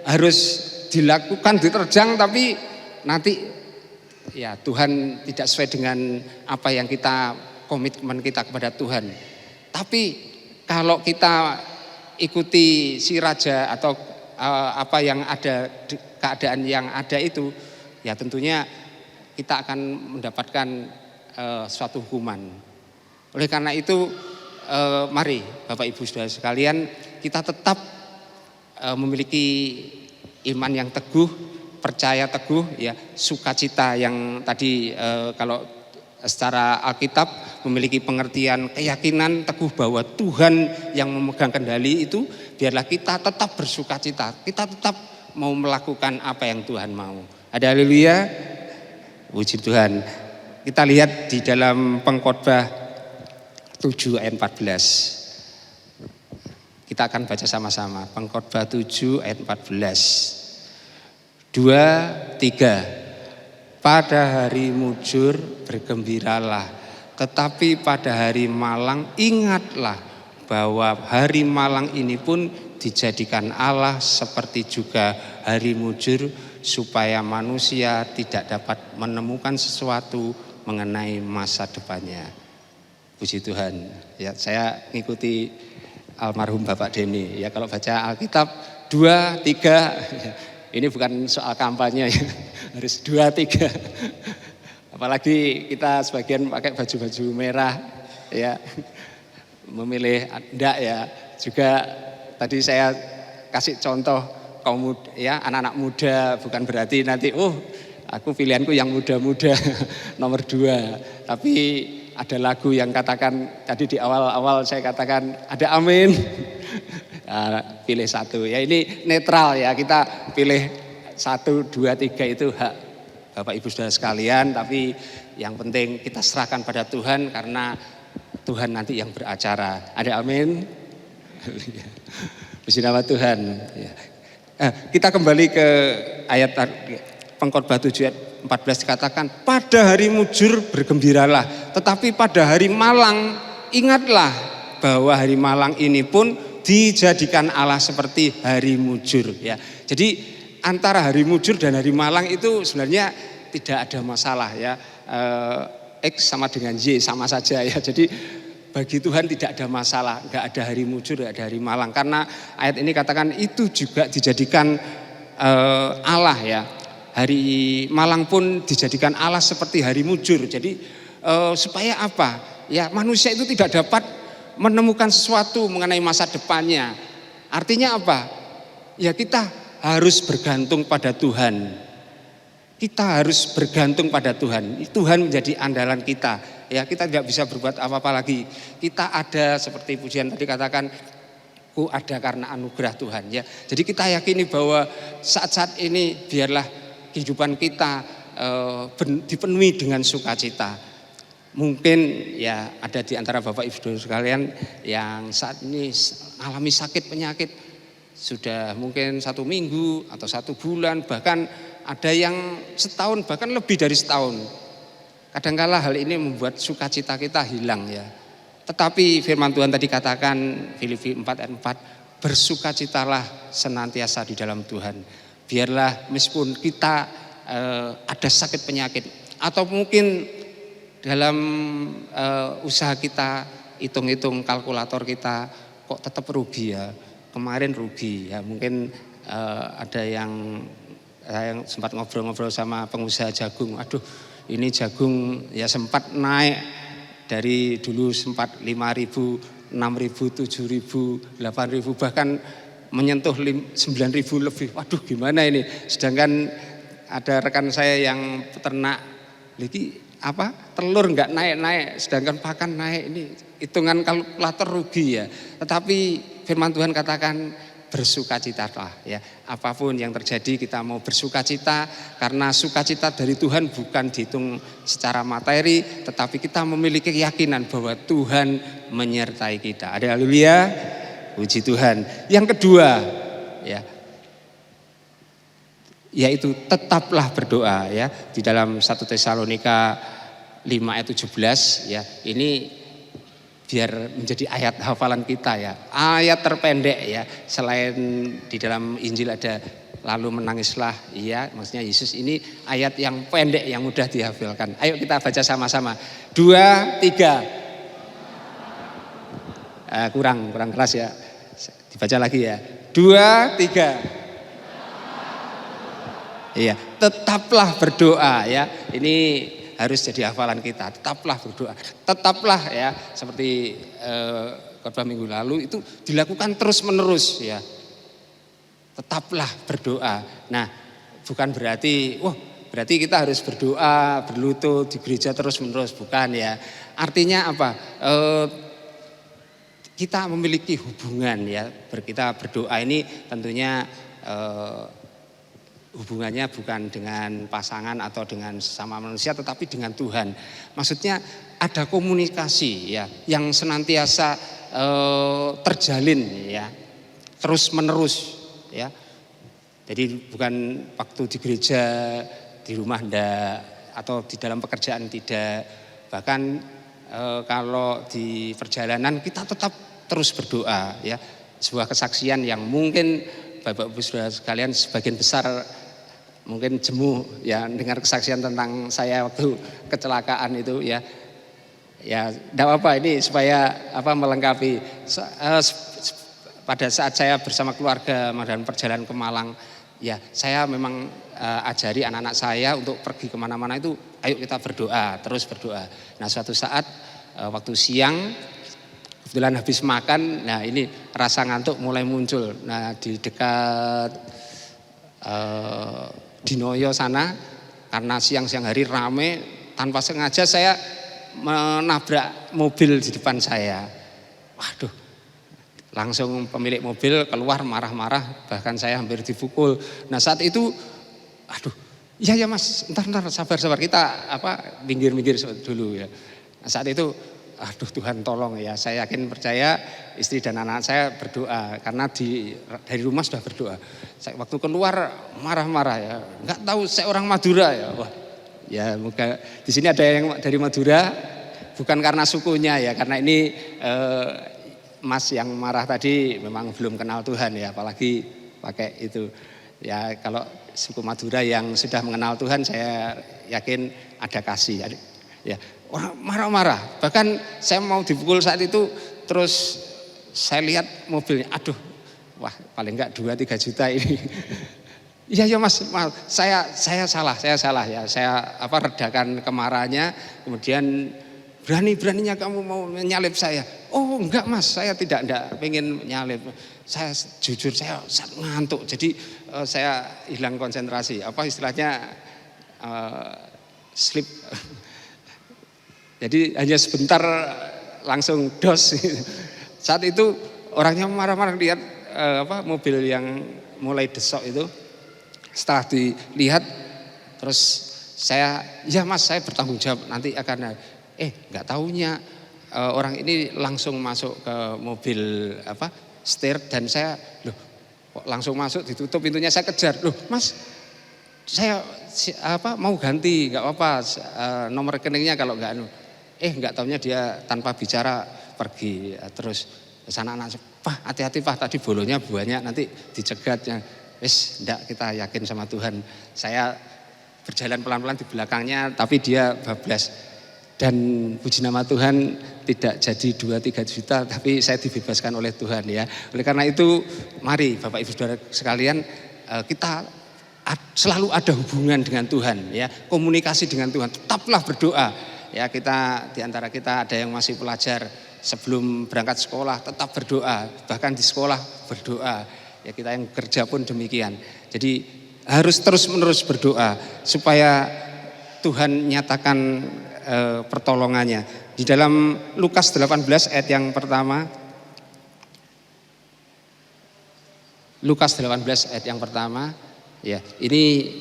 harus dilakukan, diterjang, tapi nanti ya Tuhan tidak sesuai dengan apa yang komitmen kita kepada Tuhan. Tapi kalau kita ikuti si raja atau apa yang ada, keadaan yang ada itu, ya tentunya kita akan mendapatkan suatu hukuman. Oleh karena itu mari Bapak Ibu Saudara sekalian, kita tetap memiliki iman yang teguh, percaya teguh ya, sukacita yang tadi kalau secara Alkitab memiliki pengertian keyakinan teguh bahwa Tuhan yang memegang kendali itu, biarlah kita tetap bersukacita, kita tetap mau melakukan apa yang Tuhan mau. Ada haleluya, puji Tuhan. Kita lihat di dalam Pengkhotbah 7 ayat 14. Kita akan baca sama-sama. Pengkhotbah 7 ayat 14. 2, 3. Pada hari mujur bergembiralah, tetapi pada hari malang ingatlah bahwa hari malang ini pun dijadikan Allah seperti juga hari mujur, supaya manusia tidak dapat menemukan sesuatu mengenai masa depannya. Puji Tuhan. Ya, saya ngikuti almarhum Bapak Denny. Ya, kalau baca Alkitab 2, 3, ini bukan soal kampanye ya. Harus 2, 3. Apalagi kita sebagian pakai baju-baju merah ya. Memilih enggak ya. Juga tadi saya kasih contoh kaum muda, ya, anak-anak muda, bukan berarti nanti aku pilihanku yang muda-muda nomor 2. Tapi ada lagu yang katakan tadi di awal-awal saya katakan ada amin. Ya, pilih 1 ya, ini netral ya, kita pilih 1, 2, 3 itu hak Bapak Ibu Saudara sekalian, tapi yang penting kita serahkan pada Tuhan karena Tuhan nanti yang beracara. Ada amin. Puji nama Tuhan ya. Kita kembali ke ayat Pengkhotbah 7 ayat 14 dikatakan, pada hari mujur bergembiralah, tetapi pada hari malang ingatlah bahwa hari malang ini pun dijadikan Allah seperti hari mujur ya. Jadi antara hari mujur dan hari malang itu sebenarnya tidak ada masalah ya. X sama dengan Y sama saja ya. Jadi bagi Tuhan tidak ada masalah, enggak ada hari mujur, enggak ada hari malang, karena ayat ini katakan itu juga dijadikan Allah ya. Hari malang pun dijadikan Allah seperti hari mujur. Jadi supaya apa? Ya, manusia itu tidak dapat menemukan sesuatu mengenai masa depannya. Artinya apa? Ya, kita harus bergantung pada Tuhan. kita harus bergantung pada Tuhan. Tuhan menjadi andalan kita. Ya, kita tidak bisa berbuat apa-apa lagi. Kita ada seperti pujian tadi katakan, ku ada karena anugerah Tuhan. Ya, jadi kita yakini bahwa saat-saat ini biarlah kehidupan kita dipenuhi dengan sukacita. Mungkin ya ada di antara Bapak Ibu sekalian yang saat ini alami sakit penyakit sudah mungkin 1 minggu atau 1 bulan, bahkan ada yang setahun, bahkan lebih dari setahun. Kadangkala hal ini membuat sukacita kita hilang ya. Tetapi firman Tuhan tadi katakan Filipi 4 ayat 4, bersukacitalah senantiasa di dalam Tuhan. Biarlah meskipun kita ada sakit penyakit atau mungkin dalam usaha kita hitung-hitung kalkulator kita kok tetap rugi ya. Kemarin rugi ya, mungkin ada yang saya sempat ngobrol-ngobrol sama pengusaha jagung. Aduh, ini jagung ya sempat naik dari dulu sempat 5.000, 6.000, 7.000, 8.000, bahkan menyentuh 9.000 lebih. Waduh, gimana ini? Sedangkan ada rekan saya yang peternak, lagi telur nggak naik-naik, sedangkan pakan naik, ini hitungan kalkulator rugi ya. Tetapi firman Tuhan katakan bersukacitalah ya. Apapun yang terjadi kita mau bersukacita, karena sukacita dari Tuhan bukan dihitung secara materi, tetapi kita memiliki keyakinan bahwa Tuhan menyertai kita. Ada haleluya, puji Tuhan. Yang kedua ya, yaitu tetaplah berdoa ya. Di dalam 1 Tesalonika 5 ayat 17 ya, ini biar menjadi ayat hafalan kita ya. Ayat terpendek ya, selain di dalam Injil ada lalu menangislah ya, maksudnya Yesus, ini ayat yang pendek yang mudah dihafalkan. Ayo kita baca sama-sama. 2, 3. Kurang keras ya. Dibaca lagi ya. 2, 3. Iya, tetaplah berdoa ya. Ini harus jadi hafalan kita. Tetaplah berdoa. Tetaplah ya, seperti khotbah minggu lalu itu dilakukan terus-menerus ya. Tetaplah berdoa. Nah, bukan berarti berarti kita harus berdoa, berlutut di gereja terus-menerus, bukan ya. Artinya apa? Kita memiliki hubungan ya. Kita berdoa ini tentunya hubungannya bukan dengan pasangan atau dengan sesama manusia, tetapi dengan Tuhan. Maksudnya ada komunikasi ya yang senantiasa terjalin ya, terus menerus ya. Jadi bukan waktu di gereja, di rumah enggak, atau di dalam pekerjaan tidak. Bahkan kalau di perjalanan kita tetap terus berdoa ya. Sebuah kesaksian yang mungkin Bapak Ibu Saudara sekalian sebagian besar mungkin jemu ya dengar kesaksian tentang saya waktu kecelakaan itu ya. Ya, enggak apa-apa, ini supaya melengkapi. Pada saat saya bersama keluarga dan perjalanan ke Malang, ya saya memang ajari anak-anak saya untuk pergi kemana-mana itu, ayo kita berdoa, terus berdoa. Nah, suatu saat waktu siang kebetulan habis makan, nah ini rasa ngantuk mulai muncul. Nah, di dekat Dinoyo sana, karena siang-siang hari rame, tanpa sengaja saya menabrak mobil di depan saya. Waduh, langsung pemilik mobil keluar marah-marah, bahkan saya hampir dipukul. Nah, saat itu, aduh, iya mas, entar sabar kita minggir dulu ya. Nah, saat itu, aduh Tuhan tolong ya, saya yakin percaya istri dan anak saya berdoa karena dari rumah sudah berdoa. Saya waktu keluar marah-marah ya, nggak tahu saya orang Madura ya. Wah, ya moga di sini ada yang dari Madura, bukan karena sukunya ya, karena ini Mas yang marah tadi memang belum kenal Tuhan ya, apalagi pakai itu. Ya kalau suku Madura yang sudah mengenal Tuhan, saya yakin ada kasih ya. Orang marah-marah, bahkan saya mau dipukul saat itu, terus saya lihat mobilnya, aduh, wah paling enggak 2-3 juta ini. Iya mas, saya salah ya, saya redakan kemarahannya, kemudian beraninya kamu mau menyalip saya. Oh enggak mas, saya tidak pengen menyalip, saya jujur saya ngantuk, jadi saya hilang konsentrasi, istilahnya slip. Jadi hanya sebentar langsung dos. Saat itu orangnya marah-marah lihat mobil yang mulai desok itu. Setelah dilihat terus saya, ya Mas saya bertanggung jawab nanti akan, nggak taunya orang ini langsung masuk ke mobil setir dan saya loh kok langsung masuk ditutup pintunya, saya kejar, loh Mas saya mau ganti nggak apa-apa nomor rekeningnya kalau nggak taunya dia tanpa bicara pergi. Terus sana anak, Pak hati-hati Pak tadi bolonya banyak nanti dicegatnya. Wis enggak, kita yakin sama Tuhan. Saya berjalan pelan-pelan di belakangnya tapi dia bablas. Dan puji nama Tuhan tidak jadi 2-3 juta tapi saya dibebaskan oleh Tuhan ya. Oleh karena itu mari Bapak Ibu Saudara sekalian, kita selalu ada hubungan dengan Tuhan ya, komunikasi dengan Tuhan, tetaplah berdoa ya. Kita diantara kita ada yang masih pelajar, sebelum berangkat sekolah tetap berdoa, bahkan di sekolah berdoa ya. Kita yang kerja pun demikian. Jadi harus terus-menerus berdoa supaya Tuhan nyatakan pertolongannya. Di dalam Lukas 18 ayat yang pertama, Lukas 18 ayat yang pertama, ya ini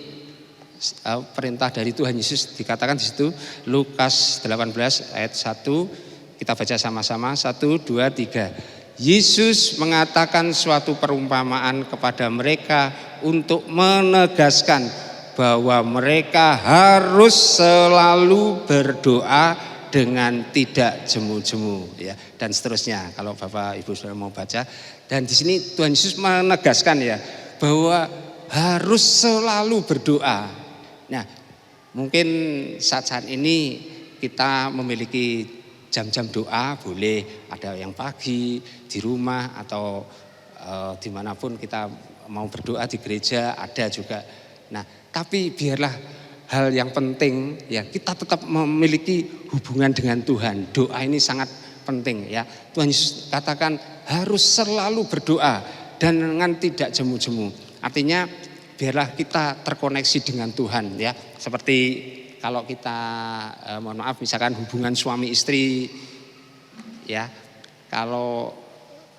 perintah dari Tuhan Yesus dikatakan di situ. Lukas 18 ayat 1, kita baca sama-sama, 1, 2, 3. Yesus mengatakan suatu perumpamaan kepada mereka untuk menegaskan bahwa mereka harus selalu berdoa dengan tidak jemu-jemu ya, dan seterusnya. Kalau Bapak Ibu Saudara mau baca, dan di sini Tuhan Yesus menegaskan ya bahwa harus selalu berdoa. Nah, mungkin saat-saat ini kita memiliki jam-jam doa, boleh ada yang pagi di rumah atau dimanapun kita mau berdoa di gereja ada juga. Nah, tapi biarlah hal yang penting ya, kita tetap memiliki hubungan dengan Tuhan. Doa ini sangat penting ya. Tuhan Yesus katakan harus selalu berdoa dan dengan tidak jemu-jemu. Artinya biarlah kita terkoneksi dengan Tuhan ya. Seperti kalau kita mohon maaf misalkan hubungan suami istri ya, kalau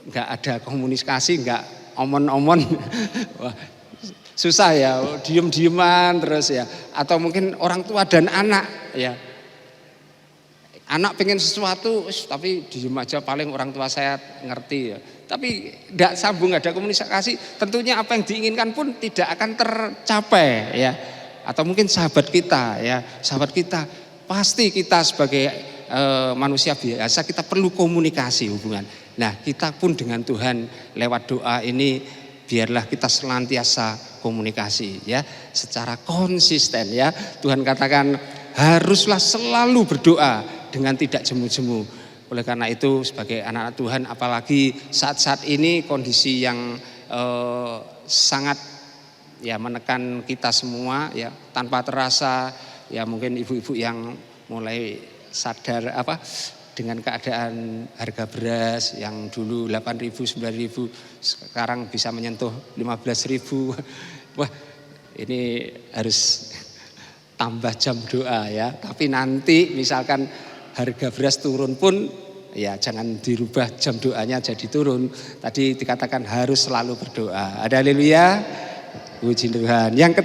nggak ada komunikasi, nggak omon-omon, wah susah ya, diem-dieman terus ya. Atau mungkin orang tua dan anak ya, anak pengen sesuatu tapi diem aja, paling orang tua saya ngerti ya, tapi tidak sambung, ada komunikasi, tentunya apa yang diinginkan pun tidak akan tercapai ya. Atau mungkin sahabat kita ya, sahabat kita, pasti kita sebagai manusia biasa kita perlu komunikasi hubungan. Nah, kita pun dengan Tuhan lewat doa ini biarlah kita senantiasa komunikasi ya secara konsisten ya. Tuhan katakan haruslah selalu berdoa dengan tidak jemu-jemu. Oleh karena itu sebagai anak-anak Tuhan, apalagi saat-saat ini kondisi yang sangat ya menekan kita semua ya, tanpa terasa ya, mungkin ibu-ibu yang mulai sadar dengan keadaan harga beras yang dulu 8.000, 9.000 sekarang bisa menyentuh 15.000. Wah, ini harus tambah jam doa ya. Tapi nanti misalkan harga beras turun pun ya jangan dirubah jam doanya jadi turun. Tadi dikatakan harus selalu berdoa. Ada haleluya. Puji Tuhan. Yang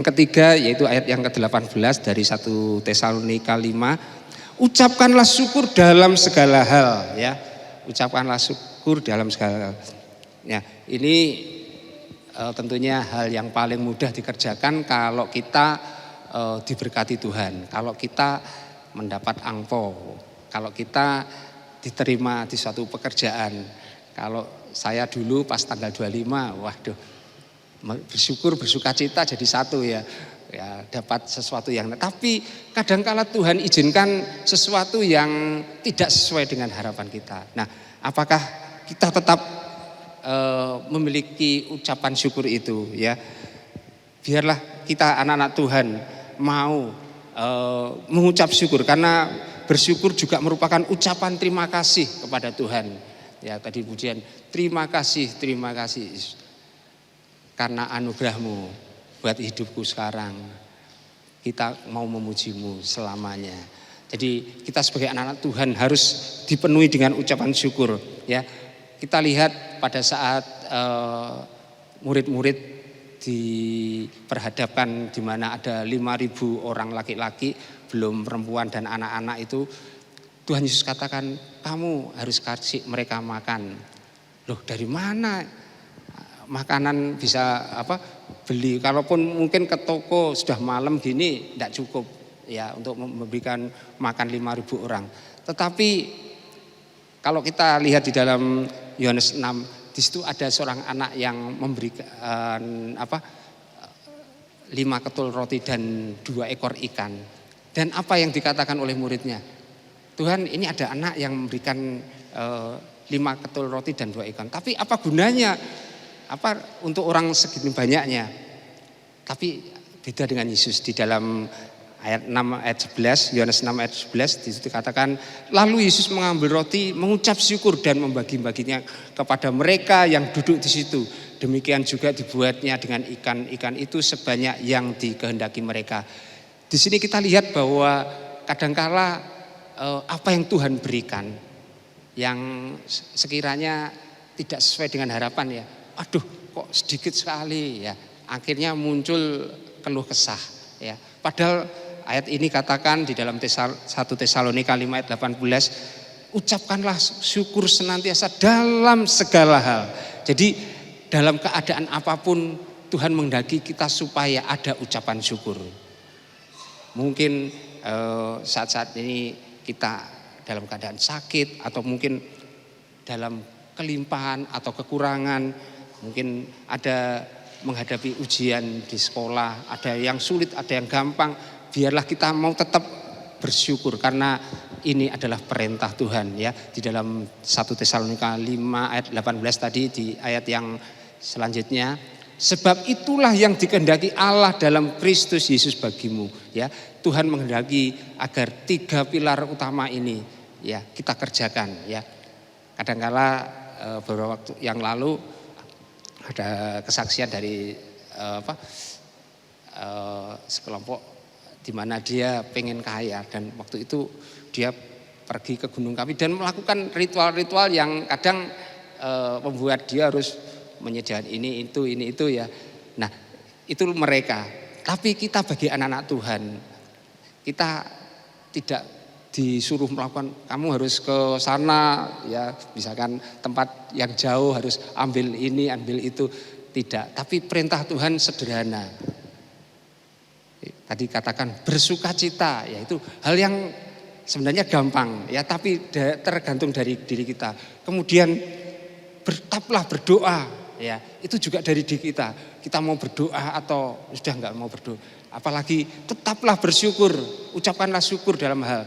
ketiga yaitu ayat yang ke-18 dari 1 Tesalonika 5. Ucapkanlah syukur dalam segala hal ya. Ucapkanlah syukur dalam segala hal. Ya, ini tentunya hal yang paling mudah dikerjakan kalau kita diberkati Tuhan. Kalau kita mendapat angpau, kalau kita diterima di suatu pekerjaan. Kalau saya dulu pas tanggal 25, waduh, bersyukur bersukacita jadi satu ya dapat sesuatu yang, tapi kadangkala Tuhan izinkan sesuatu yang tidak sesuai dengan harapan kita. Nah, apakah kita tetap memiliki ucapan syukur itu ya? Biarlah kita anak-anak Tuhan mau mengucap syukur, karena bersyukur juga merupakan ucapan terima kasih kepada Tuhan. Ya, tadi pujian terima kasih karena anugerahmu buat hidupku sekarang. Kita mau memuji-Mu selamanya. Jadi kita sebagai anak-anak Tuhan harus dipenuhi dengan ucapan syukur. Ya, kita lihat pada saat murid-murid diperhadapkan di mana ada 5.000 orang laki-laki, belum perempuan dan anak-anak itu, Tuhan Yesus katakan, kamu harus kasih mereka makan. Loh, dari mana makanan bisa beli? Kalaupun mungkin ke toko sudah malam gini tidak cukup ya untuk memberikan makan 5.000 orang. Tetapi kalau kita lihat di dalam Yohanes 6, di situ ada seorang anak yang memberikan 5 ketul roti dan 2 ekor ikan. Dan apa yang dikatakan oleh muridnya? Tuhan, ini ada anak yang memberikan 5 ketul roti dan 2 ikan. Tapi apa gunanya? Apa untuk orang segini banyaknya? Tapi beda dengan Yesus di dalam ayat 6 ayat 11, Yohanes 6 ayat 11 di situ dikatakan, lalu Yesus mengambil roti, mengucap syukur dan membagi-baginya kepada mereka yang duduk di situ. Demikian juga dibuatnya dengan ikan-ikan itu sebanyak yang dikehendaki mereka. Di sini kita lihat bahwa kadangkala apa yang Tuhan berikan yang sekiranya tidak sesuai dengan harapan ya, aduh kok sedikit sekali ya, akhirnya muncul keluh kesah ya. Padahal ayat ini katakan di dalam 1 Tesalonika 5 ayat 18, ucapkanlah syukur senantiasa dalam segala hal. Jadi dalam keadaan apapun Tuhan menghendaki kita supaya ada ucapan syukur. Mungkin saat-saat ini kita dalam keadaan sakit atau mungkin dalam kelimpahan atau kekurangan, mungkin ada menghadapi ujian di sekolah, ada yang sulit, ada yang gampang, biarlah kita mau tetap bersyukur karena ini adalah perintah Tuhan ya. Di dalam 1 Tesalonika 5 ayat 18 tadi di ayat yang selanjutnya, sebab itulah yang dikehendaki Allah dalam Kristus Yesus bagimu ya. Tuhan menghendaki agar 3 pilar utama ini ya kita kerjakan ya. Kadangkala beberapa waktu yang lalu ada kesaksian dari sekelompok di mana dia pengen kaya dan waktu itu dia pergi ke Gunung Kawi dan melakukan ritual-ritual yang kadang membuat dia harus menyediakan ini itu ya. Nah, itu mereka. Tapi kita bagi anak-anak Tuhan, kita tidak disuruh melakukan kamu harus ke sana ya, misalkan tempat yang jauh harus ambil ini, ambil itu, tidak. Tapi perintah Tuhan sederhana. Tadi katakan bersukacita, yaitu hal yang sebenarnya gampang ya, tapi tergantung dari diri kita. Kemudian tetaplah berdoa ya, itu juga dari diri kita. Kita mau berdoa atau sudah enggak mau berdoa, apalagi tetaplah bersyukur, ucapkanlah syukur dalam hal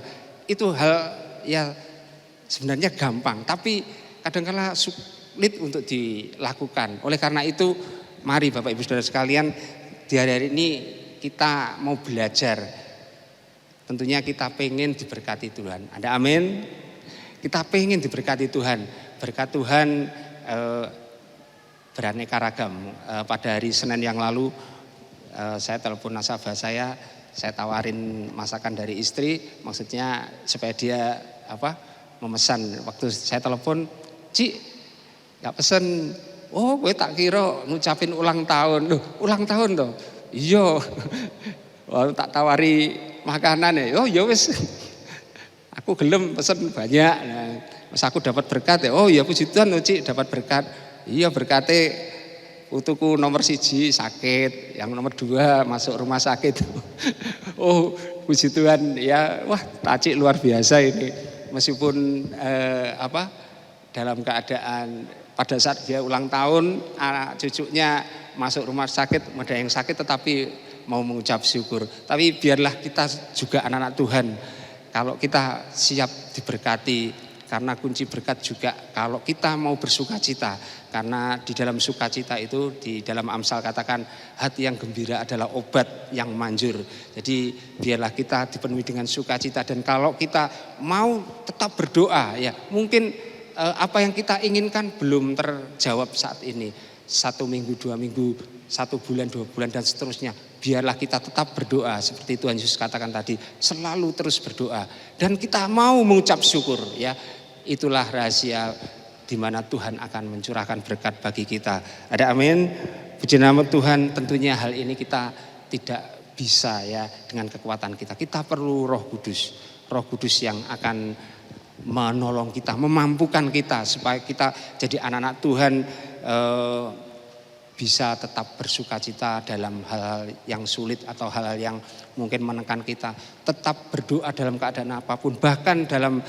itu. Hal ya sebenarnya gampang, tapi kadang-kala sulit untuk dilakukan. Oleh karena itu, mari Bapak Ibu Saudara sekalian, di hari ini kita mau belajar. Tentunya kita pengen diberkati Tuhan. Ada amin? Kita pengen diberkati Tuhan. Berkat Tuhan beraneka ragam. Pada hari Senin yang lalu saya telepon nasabah saya tawarin masakan dari istri, maksudnya supaya dia memesan. Waktu saya telepon, Ci, nggak pesen. Oh, gue tak kira ngucapin ulang tahun. Loh, ulang tahun toh? Iya. Oh, tak tawari makanan ya. Oh, ya wis. Aku gelem pesen banyak. Nah, pas aku dapat berkat ya. Oh, ya puji Tuhan, Ci, dapat berkat. Iya, berkatnya putuku nomor 1 sakit, yang nomor 2 masuk rumah sakit. Oh, puji Tuhan ya. Wah, Taci luar biasa ini. Meskipun dalam keadaan pada saat dia ulang tahun, anak cucunya masuk rumah sakit, ada yang sakit tetapi mau mengucap syukur. Tapi biarlah kita juga anak-anak Tuhan, kalau kita siap diberkati, karena kunci berkat juga kalau kita mau bersukacita. Karena di dalam sukacita itu, di dalam Amsal katakan hati yang gembira adalah obat yang manjur. Jadi biarlah kita dipenuhi dengan sukacita. Dan kalau kita mau tetap berdoa ya, mungkin apa yang kita inginkan belum terjawab saat ini. 1 minggu, 2 minggu 1 bulan, 2 bulan dan seterusnya. Biarlah kita tetap berdoa seperti Tuhan Yesus katakan tadi, selalu terus berdoa dan kita mau mengucap syukur ya. Itulah rahasia di mana Tuhan akan mencurahkan berkat bagi kita. Ada amin. Puji nama Tuhan, tentunya hal ini kita tidak bisa ya dengan kekuatan kita. Kita perlu Roh Kudus. Roh Kudus yang akan menolong kita, memampukan kita supaya kita jadi anak-anak Tuhan bisa tetap bersukacita dalam hal-hal yang sulit atau hal-hal yang mungkin menekan kita. Tetap berdoa dalam keadaan apapun, bahkan dalam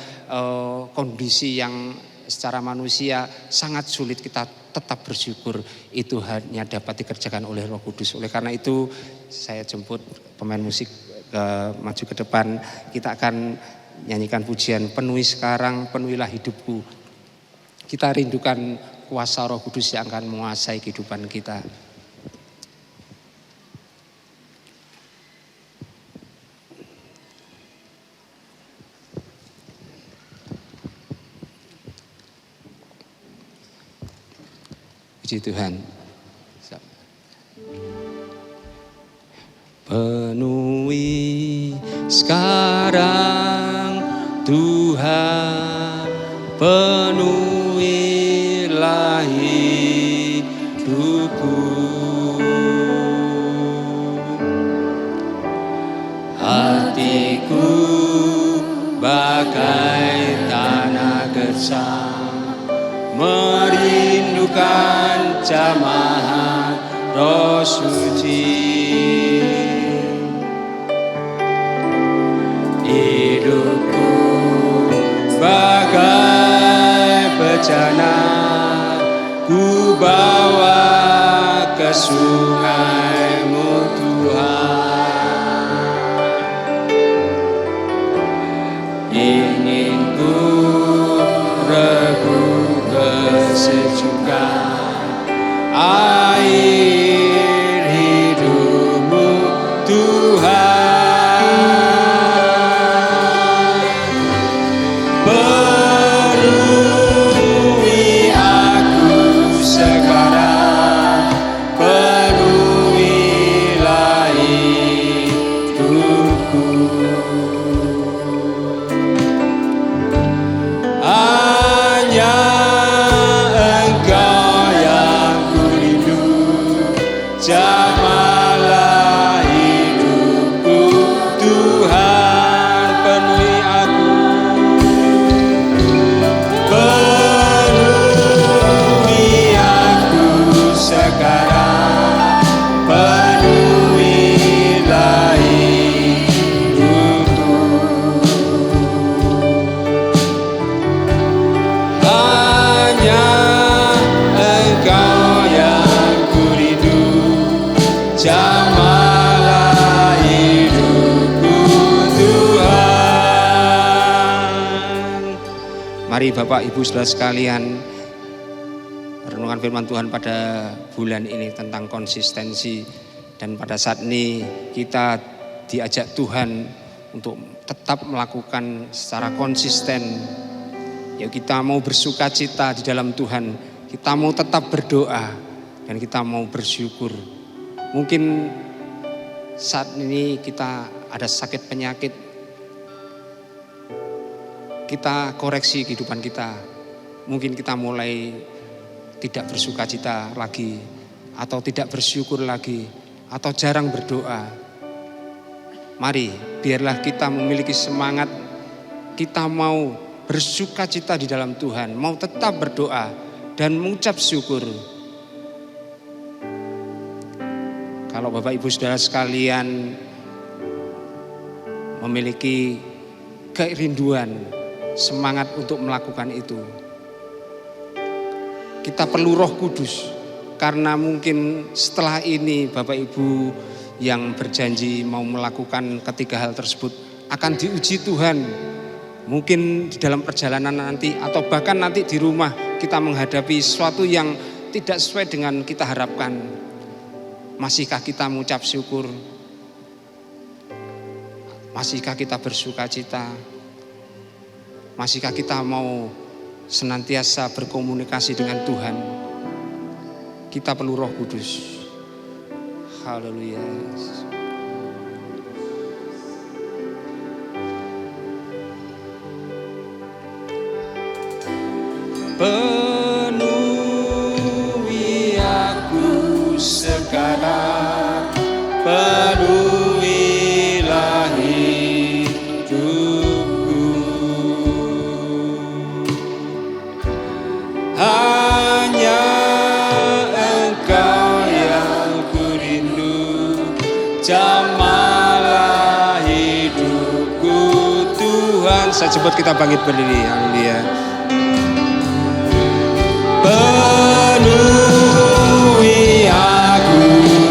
kondisi yang secara manusia sangat sulit, kita tetap bersyukur. Itu hanya dapat dikerjakan oleh Roh Kudus. Oleh karena itu saya jemput pemain musik maju ke depan. Kita akan nyanyikan pujian Penuhi Sekarang, Penuhilah Hidupku. Kita rindukan kuasa Roh Kudus yang akan menguasai kehidupan kita. Puji Tuhan. Penuhi sekarang Tuhan, penuhilah hidupku. Hatiku bagai tanah gersang, merindukan jamahan Roh Suci. Hidupku bagai bejana, ku bawa ke sungai-Mu Tuhan. Ingin ku regu kesejukan air hidup-Mu Tuhan. Penuhi aku sekarang, penuhilah hidupku. Hanya Engkau yang ku rindu, jamalah hidupku Tuhan. Penuhi aku, penuhi aku sekarang, penuhilah hidupku. Hanya Engkau yang ku rindu, jamalah hidupku Tuhan. Mari Bapak Ibu Saudara sekalian, renungan firman Tuhan pada bulan ini tentang konsistensi. Dan pada saat ini kita diajak Tuhan untuk tetap melakukan secara konsisten. Ya, kita mau bersukacita di dalam Tuhan, kita mau tetap berdoa dan kita mau bersyukur. Mungkin saat ini kita ada sakit penyakit, kita koreksi kehidupan kita. Mungkin kita mulai tidak bersukacita lagi, atau tidak bersyukur lagi, atau jarang berdoa. Mari biarlah kita memiliki semangat, kita mau bersukacita di dalam Tuhan, mau tetap berdoa dan mengucap syukur. Kalau Bapak Ibu Saudara sekalian memiliki kerinduan, semangat untuk melakukan itu, kita perlu Roh Kudus. Karena mungkin setelah ini Bapak Ibu yang berjanji mau melakukan ketiga hal tersebut akan diuji Tuhan. Mungkin di dalam perjalanan nanti atau bahkan nanti di rumah kita menghadapi sesuatu yang tidak sesuai dengan kita harapkan. Masihkah kita mengucap syukur? Masihkah kita bersukacita? Masihkah kita mau senantiasa berkomunikasi dengan Tuhan? Kita perlu Roh Kudus. Haleluya. Penuhi aku sekarang, penuhilah hidupku. Hanya Engkau yang kurindu, jamalah hidupku Tuhan. Saya sebut kita bangkit berdiri, haleluya. Penuhi aku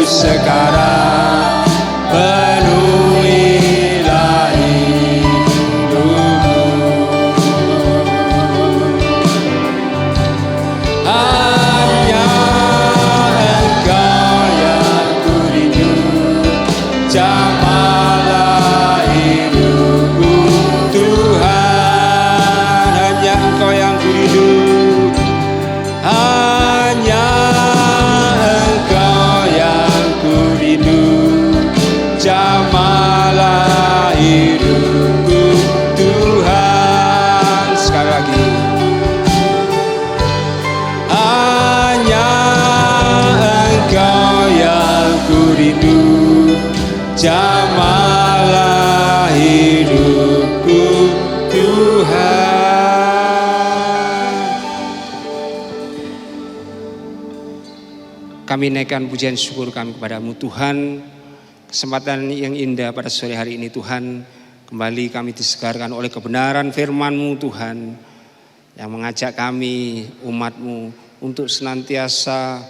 sekarang, penuhilah hidupku. Hanya Engkau yang kurindu, jamalah hidupku Tuhan. Hanya Engkau yang kurindu, hanya Engkau yang kurindu, jamalah hidupku Tuhan. Sekali lagi, hanya Engkau yang kurindu, jamalah hidupku Tuhan. Kami naikkan pujian syukur kami kepadamu Tuhan. Kesempatan yang indah pada sore hari ini Tuhan, kembali kami disegarkan oleh kebenaran firman-Mu Tuhan, yang mengajak kami umat-Mu untuk senantiasa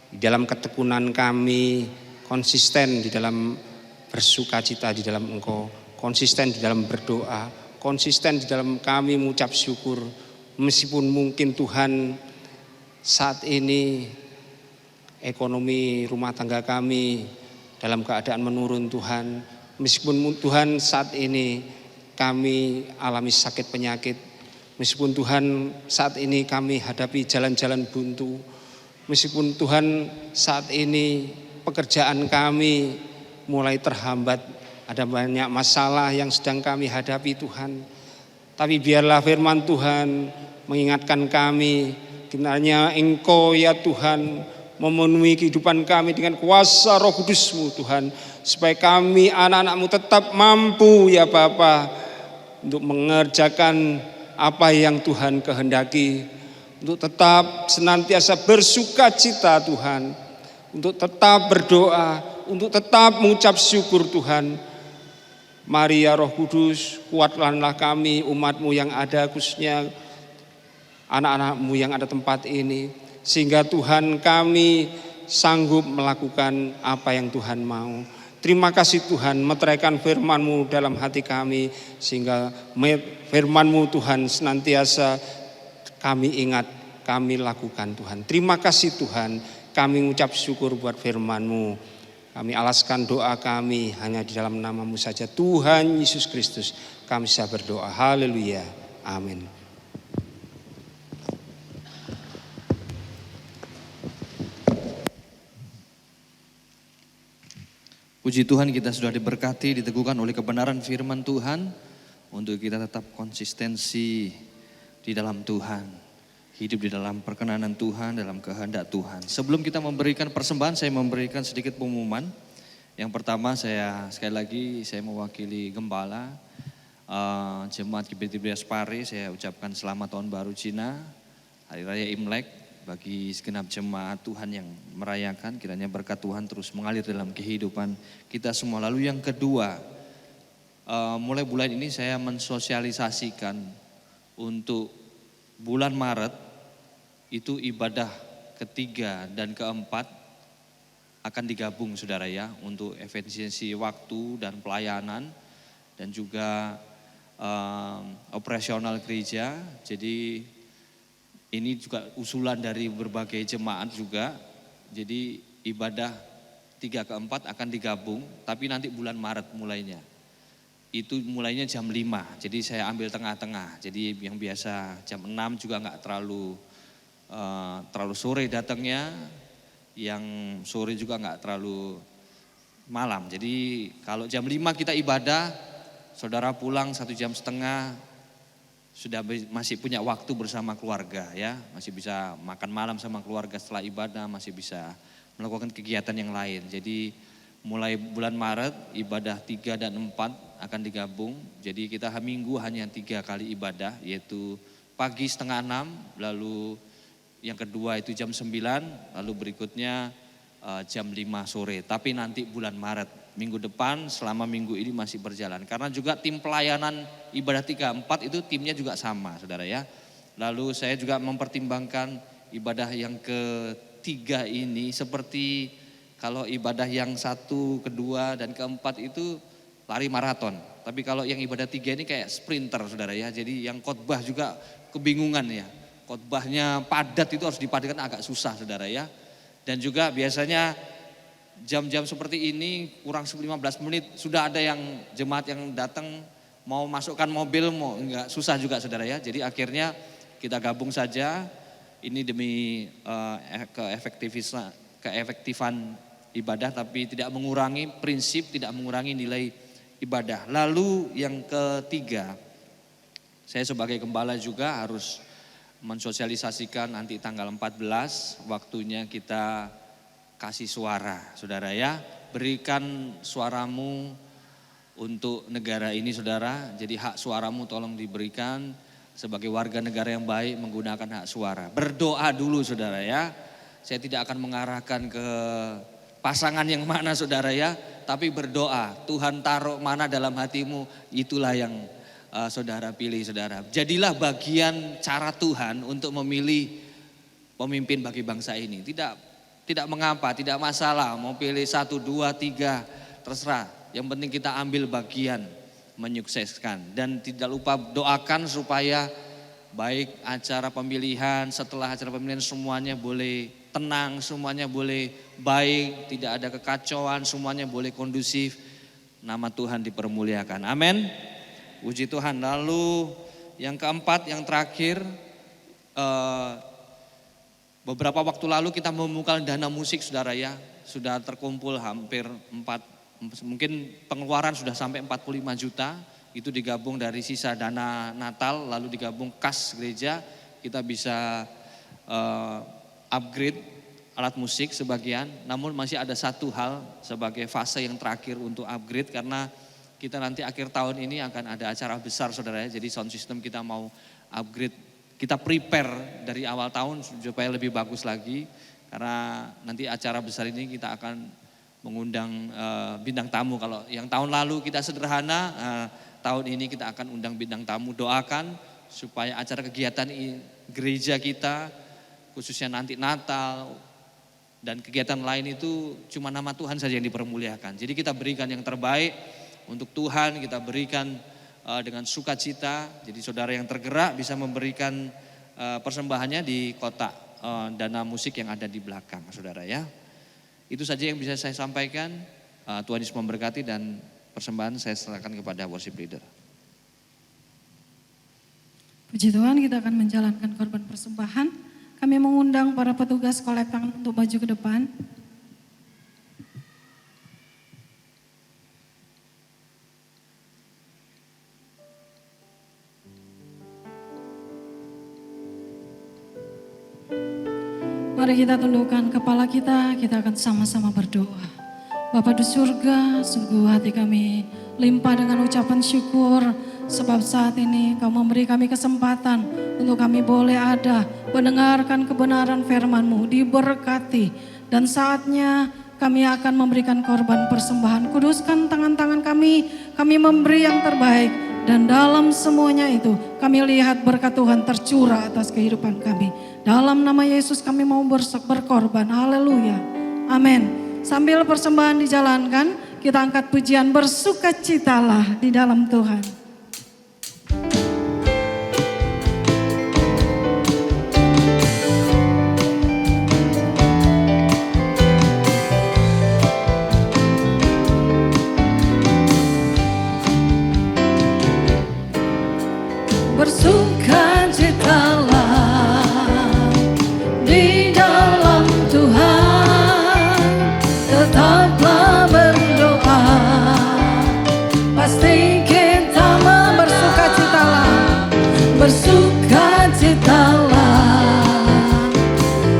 di dalam ketekunan kami, konsisten di dalam bersukacita di dalam Engkau, konsisten di dalam berdoa, konsisten di dalam kami mengucap syukur. Meskipun mungkin Tuhan saat ini ekonomi rumah tangga kami dalam keadaan menurun Tuhan. Meskipun Tuhan saat ini kami alami sakit penyakit. Meskipun Tuhan saat ini kami hadapi jalan-jalan buntu. Meskipun Tuhan saat ini pekerjaan kami mulai terhambat. Ada banyak masalah yang sedang kami hadapi Tuhan. Tapi biarlah firman Tuhan mengingatkan kami, kiranya Engkau ya Tuhan memenuhi kehidupan kami dengan kuasa Roh Kudus-Mu Tuhan, supaya kami anak-anak-Mu tetap mampu ya Bapa untuk mengerjakan apa yang Tuhan kehendaki, untuk tetap senantiasa bersukacita Tuhan, untuk tetap berdoa, untuk tetap mengucap syukur Tuhan. Mari ya Roh Kudus, kuatkanlah kami umat-Mu yang ada, khususnya anak-anak-Mu yang ada tempat ini, sehingga Tuhan kami sanggup melakukan apa yang Tuhan mau. Terima kasih Tuhan, meteraikan firman-Mu dalam hati kami, sehingga firman-Mu Tuhan senantiasa kami ingat, kami lakukan Tuhan. Terima kasih Tuhan, kami mengucap syukur buat firman-Mu. Kami alaskan doa kami hanya di dalam nama-Mu saja, Tuhan Yesus Kristus. Kami bisa berdoa, haleluya, amin. Puji Tuhan, kita sudah diberkati, diteguhkan oleh kebenaran firman Tuhan untuk kita tetap konsistensi di dalam Tuhan, hidup di dalam perkenanan Tuhan, dalam kehendak Tuhan. Sebelum kita memberikan persembahan, saya memberikan sedikit pengumuman. Yang pertama, sekali lagi saya mewakili Gembala Jemaat GBT Pare, saya ucapkan selamat tahun baru Cina, Hari Raya Imlek. Bagi segenap jemaat Tuhan yang merayakan, kiranya berkat Tuhan terus mengalir dalam kehidupan kita semua. Lalu yang kedua, mulai bulan ini saya mensosialisasikan untuk bulan Maret itu ibadah ketiga dan keempat akan digabung saudara ya, untuk efisiensi waktu dan pelayanan dan juga operasional gereja. Jadi ini juga usulan dari berbagai jemaat juga. Jadi ibadah 3 ke 4 akan digabung, tapi nanti bulan Maret mulainya. Itu mulainya jam 5, jadi saya ambil tengah-tengah. Jadi yang biasa jam 6 juga enggak terlalu sore datangnya. yang sore juga nggak terlalu malam. Jadi kalau jam 5 kita ibadah, saudara pulang 1,5 jam sudah masih punya waktu bersama keluarga ya, masih bisa makan malam sama keluarga setelah ibadah, masih bisa melakukan kegiatan yang lain. Jadi mulai bulan Maret ibadah 3 dan 4 akan digabung. Jadi kita minggu hanya 3 kali ibadah, yaitu pagi 5:30, lalu yang kedua itu jam 9, lalu berikutnya jam 5 sore. Tapi nanti bulan Maret minggu depan selama minggu ini masih berjalan. Karena juga tim pelayanan ibadah 3-4 itu timnya juga sama saudara ya. Lalu saya juga mempertimbangkan ibadah yang ketiga ini seperti kalau ibadah yang 1, kedua dan keempat itu lari maraton. Tapi kalau yang ibadah 3 ini kayak sprinter saudara ya. Jadi yang khotbah juga kebingungan ya. Khotbahnya padat itu harus dipadatkan agak susah saudara ya. Dan juga biasanya jam-jam seperti ini kurang 15 menit sudah ada yang jemaat yang datang mau masukkan mobil, mau enggak, susah juga saudara ya. Jadi akhirnya kita gabung saja ini demi keefektifan ibadah, tapi tidak mengurangi prinsip, tidak mengurangi nilai ibadah. Lalu yang ketiga, saya sebagai gembala juga harus mensosialisasikan nanti tanggal 14 waktunya kita kasih suara, saudara ya. Berikan suaramu untuk negara ini saudara. Jadi hak suaramu tolong diberikan sebagai warga negara yang baik menggunakan hak suara. Berdoa dulu saudara ya. Saya tidak akan mengarahkan ke pasangan yang mana saudara ya. Tapi berdoa, Tuhan taruh mana dalam hatimu, itulah yang saudara pilih saudara. Jadilah bagian cara Tuhan untuk memilih pemimpin bagi bangsa ini. Tidak mengapa, tidak masalah mau pilih 1, 2, 3 terserah. Yang penting kita ambil bagian menyukseskan. Dan tidak lupa doakan supaya baik acara pemilihan, setelah acara pemilihan semuanya boleh tenang, semuanya boleh baik, tidak ada kekacauan, semuanya boleh kondusif. Nama Tuhan dipermuliakan. Amin. Puji Tuhan. Lalu yang keempat, yang terakhir, beberapa waktu lalu kita membuka dana musik saudara ya. Sudah terkumpul hampir mungkin pengeluaran sudah sampai 45 juta. Itu digabung dari sisa dana Natal, lalu digabung kas gereja. Kita bisa upgrade alat musik sebagian. Namun masih ada satu hal sebagai fase yang terakhir untuk upgrade, karena kita nanti akhir tahun ini akan ada acara besar saudara ya. Jadi sound system kita mau upgrade. Kita prepare dari awal tahun supaya lebih bagus lagi. Karena nanti acara besar ini kita akan mengundang bintang tamu. Kalau yang tahun lalu kita sederhana, tahun ini kita akan undang bintang tamu. Doakan supaya acara kegiatan gereja kita, khususnya nanti Natal dan kegiatan lain itu cuma nama Tuhan saja yang dipermuliakan. Jadi kita berikan yang terbaik untuk Tuhan, kita berikan dengan sukacita. Jadi saudara yang tergerak bisa memberikan persembahannya di kotak dana musik yang ada di belakang saudara ya. Itu saja yang bisa saya sampaikan. Tuhan Yesus memberkati, dan persembahan saya serahkan kepada worship leader. Puji Tuhan, kita akan menjalankan korban persembahan. Kami mengundang para petugas kolektan untuk maju ke depan. Mari kita tundukkan kepala kita akan sama-sama berdoa. Bapa di surga, sungguh hati kami limpah dengan ucapan syukur, sebab saat ini Kau memberi kami kesempatan untuk kami boleh ada mendengarkan kebenaran firman-Mu, diberkati. Dan saatnya kami akan memberikan korban persembahan. Kuduskan tangan-tangan kami memberi yang terbaik. Dan dalam semuanya itu kami lihat berkat Tuhan tercurah atas kehidupan kami. Dalam nama Yesus kami mau berkorban. Haleluya. Amin. Sambil persembahan dijalankan, kita angkat pujian bersukacitalah di dalam Tuhan. Bersukacitalah di dalam Tuhan. bersukacitalah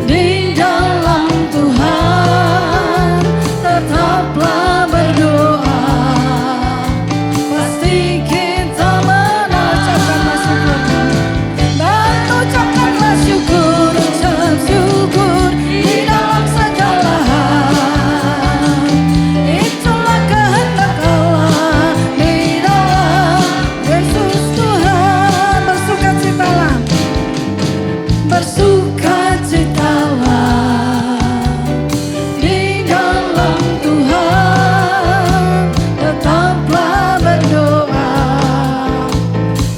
di dalam Tuhan, tetaplah berdoa, pasti kita mengucapkanlah syukur dan ucapkanlah syukur, ucap syukur di dalam segala hal. Itulah kehendak Allah di dalam Yesus Tuhan. Bersukacitalah, bersukacitalah di dalam Tuhan, tetaplah berdoa,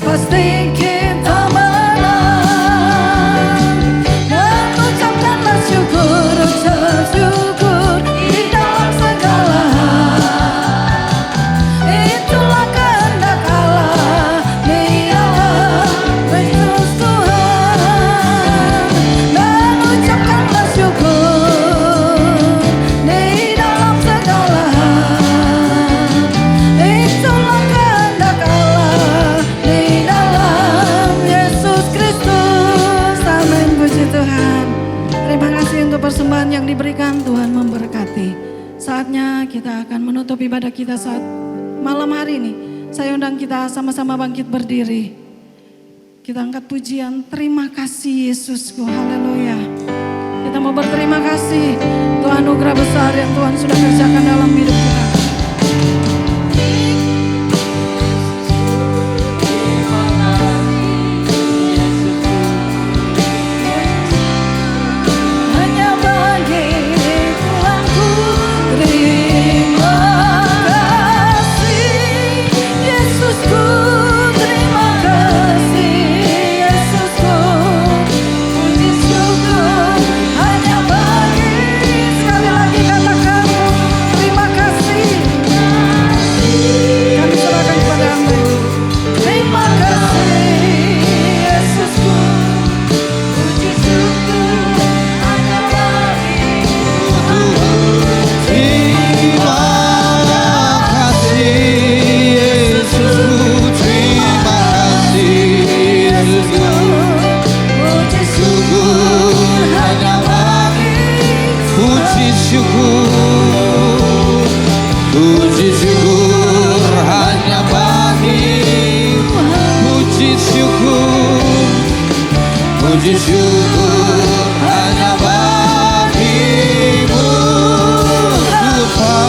pasti kita menang. Dan ucapkanlah syukur, ucap syukur di dalam segala hal. Itulah kehendak Allah di dalam Yesus Tuhan. Dan ucapkanlah syukur di dalam segala hal. Itulah kehendak Allah di dalam Yesus Kristus. Amin, puji Tuhan. Terima kasih untuk persembahan yang diberikan. Tuhan memberkati. Saatnya kita akan menutup ibadah kita saat malam hari ini. Saya undang kita sama-sama bangkit berdiri. Kita angkat pujian, terima kasih Yesusku, haleluya. Kita mau berterima kasih Tuhan, anugerah besar yang Tuhan sudah kerjakan dalam hidup kita. Hanya bagi Tuhanku terima kasih Yesusku, terima kasih Yesusku, puji syukur hanya bagi. Sekali lagi katakan terima kasih. Kami serahkan kepada-Mu. Terima kasih Yesusku, puji syukur hanya bagi. Terima kasih Yesusku, terima kasih Yesusku, Puji syukur hanya bagi. puji syukur, puji syukur hanya bagi, puji syukur, puji syukur hanya bagimu Tuhan.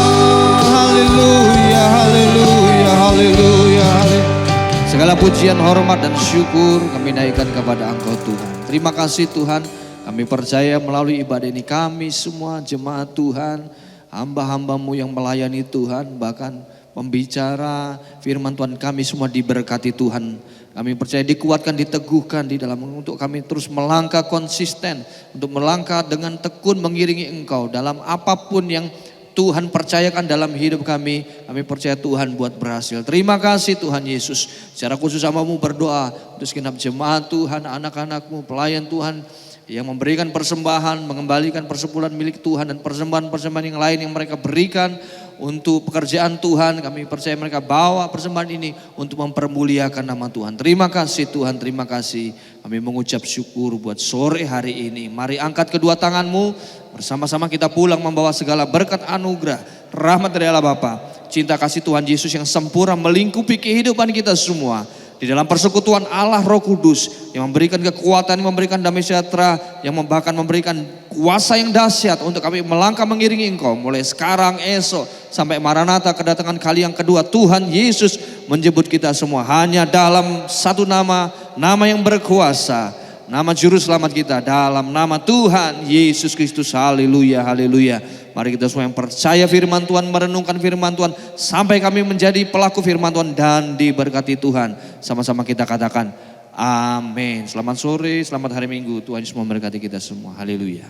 Haleluya, haleluya, haleluya, haleluya. Segala pujian, hormat dan syukur kami naikkan kepada Engkau Tuhan. Terima kasih Tuhan, kami percaya melalui ibadah ini kami semua jemaat Tuhan, hamba-hamba-Mu yang melayani Tuhan, bahkan pembicara firman Tuhan kami semua diberkati Tuhan. Kami percaya dikuatkan, diteguhkan di dalam untuk kami terus melangkah konsisten, untuk melangkah dengan tekun mengiringi Engkau dalam apapun yang Tuhan percayakan dalam hidup kami. Kami percaya Tuhan buat berhasil. Terima kasih Tuhan Yesus. Secara khusus hamba-Mu berdoa untuk segenap jemaat Tuhan, anak-anak-Mu, pelayan Tuhan yang memberikan persembahan, mengembalikan persepuluhan milik Tuhan dan persembahan-persembahan yang lain yang mereka berikan untuk pekerjaan Tuhan. Kami percaya mereka bawa persembahan ini untuk mempermuliakan nama Tuhan. Terima kasih Tuhan, terima kasih. Kami mengucap syukur buat sore hari ini. Mari angkat kedua tanganmu, bersama-sama kita pulang membawa segala berkat anugerah, rahmat dari Allah Bapa, cinta kasih Tuhan Yesus yang sempurna melingkupi kehidupan kita semua. Di dalam persekutuan Allah Roh Kudus yang memberikan kekuatan, yang memberikan damai sejahtera, yang bahkan memberikan kuasa yang dahsyat untuk kami melangkah mengiringi Engkau mulai sekarang, esok, sampai Maranatha kedatangan kali yang kedua. Tuhan Yesus menjemput kita semua hanya dalam satu nama, nama yang berkuasa, nama juru selamat kita, dalam nama Tuhan Yesus Kristus. Haleluya, haleluya. Mari kita semua yang percaya firman Tuhan, merenungkan firman Tuhan sampai kami menjadi pelaku firman Tuhan dan diberkati Tuhan. Sama-sama kita katakan amin. Selamat sore, selamat hari Minggu. Tuhan Yesus memberkati kita semua. Haleluya.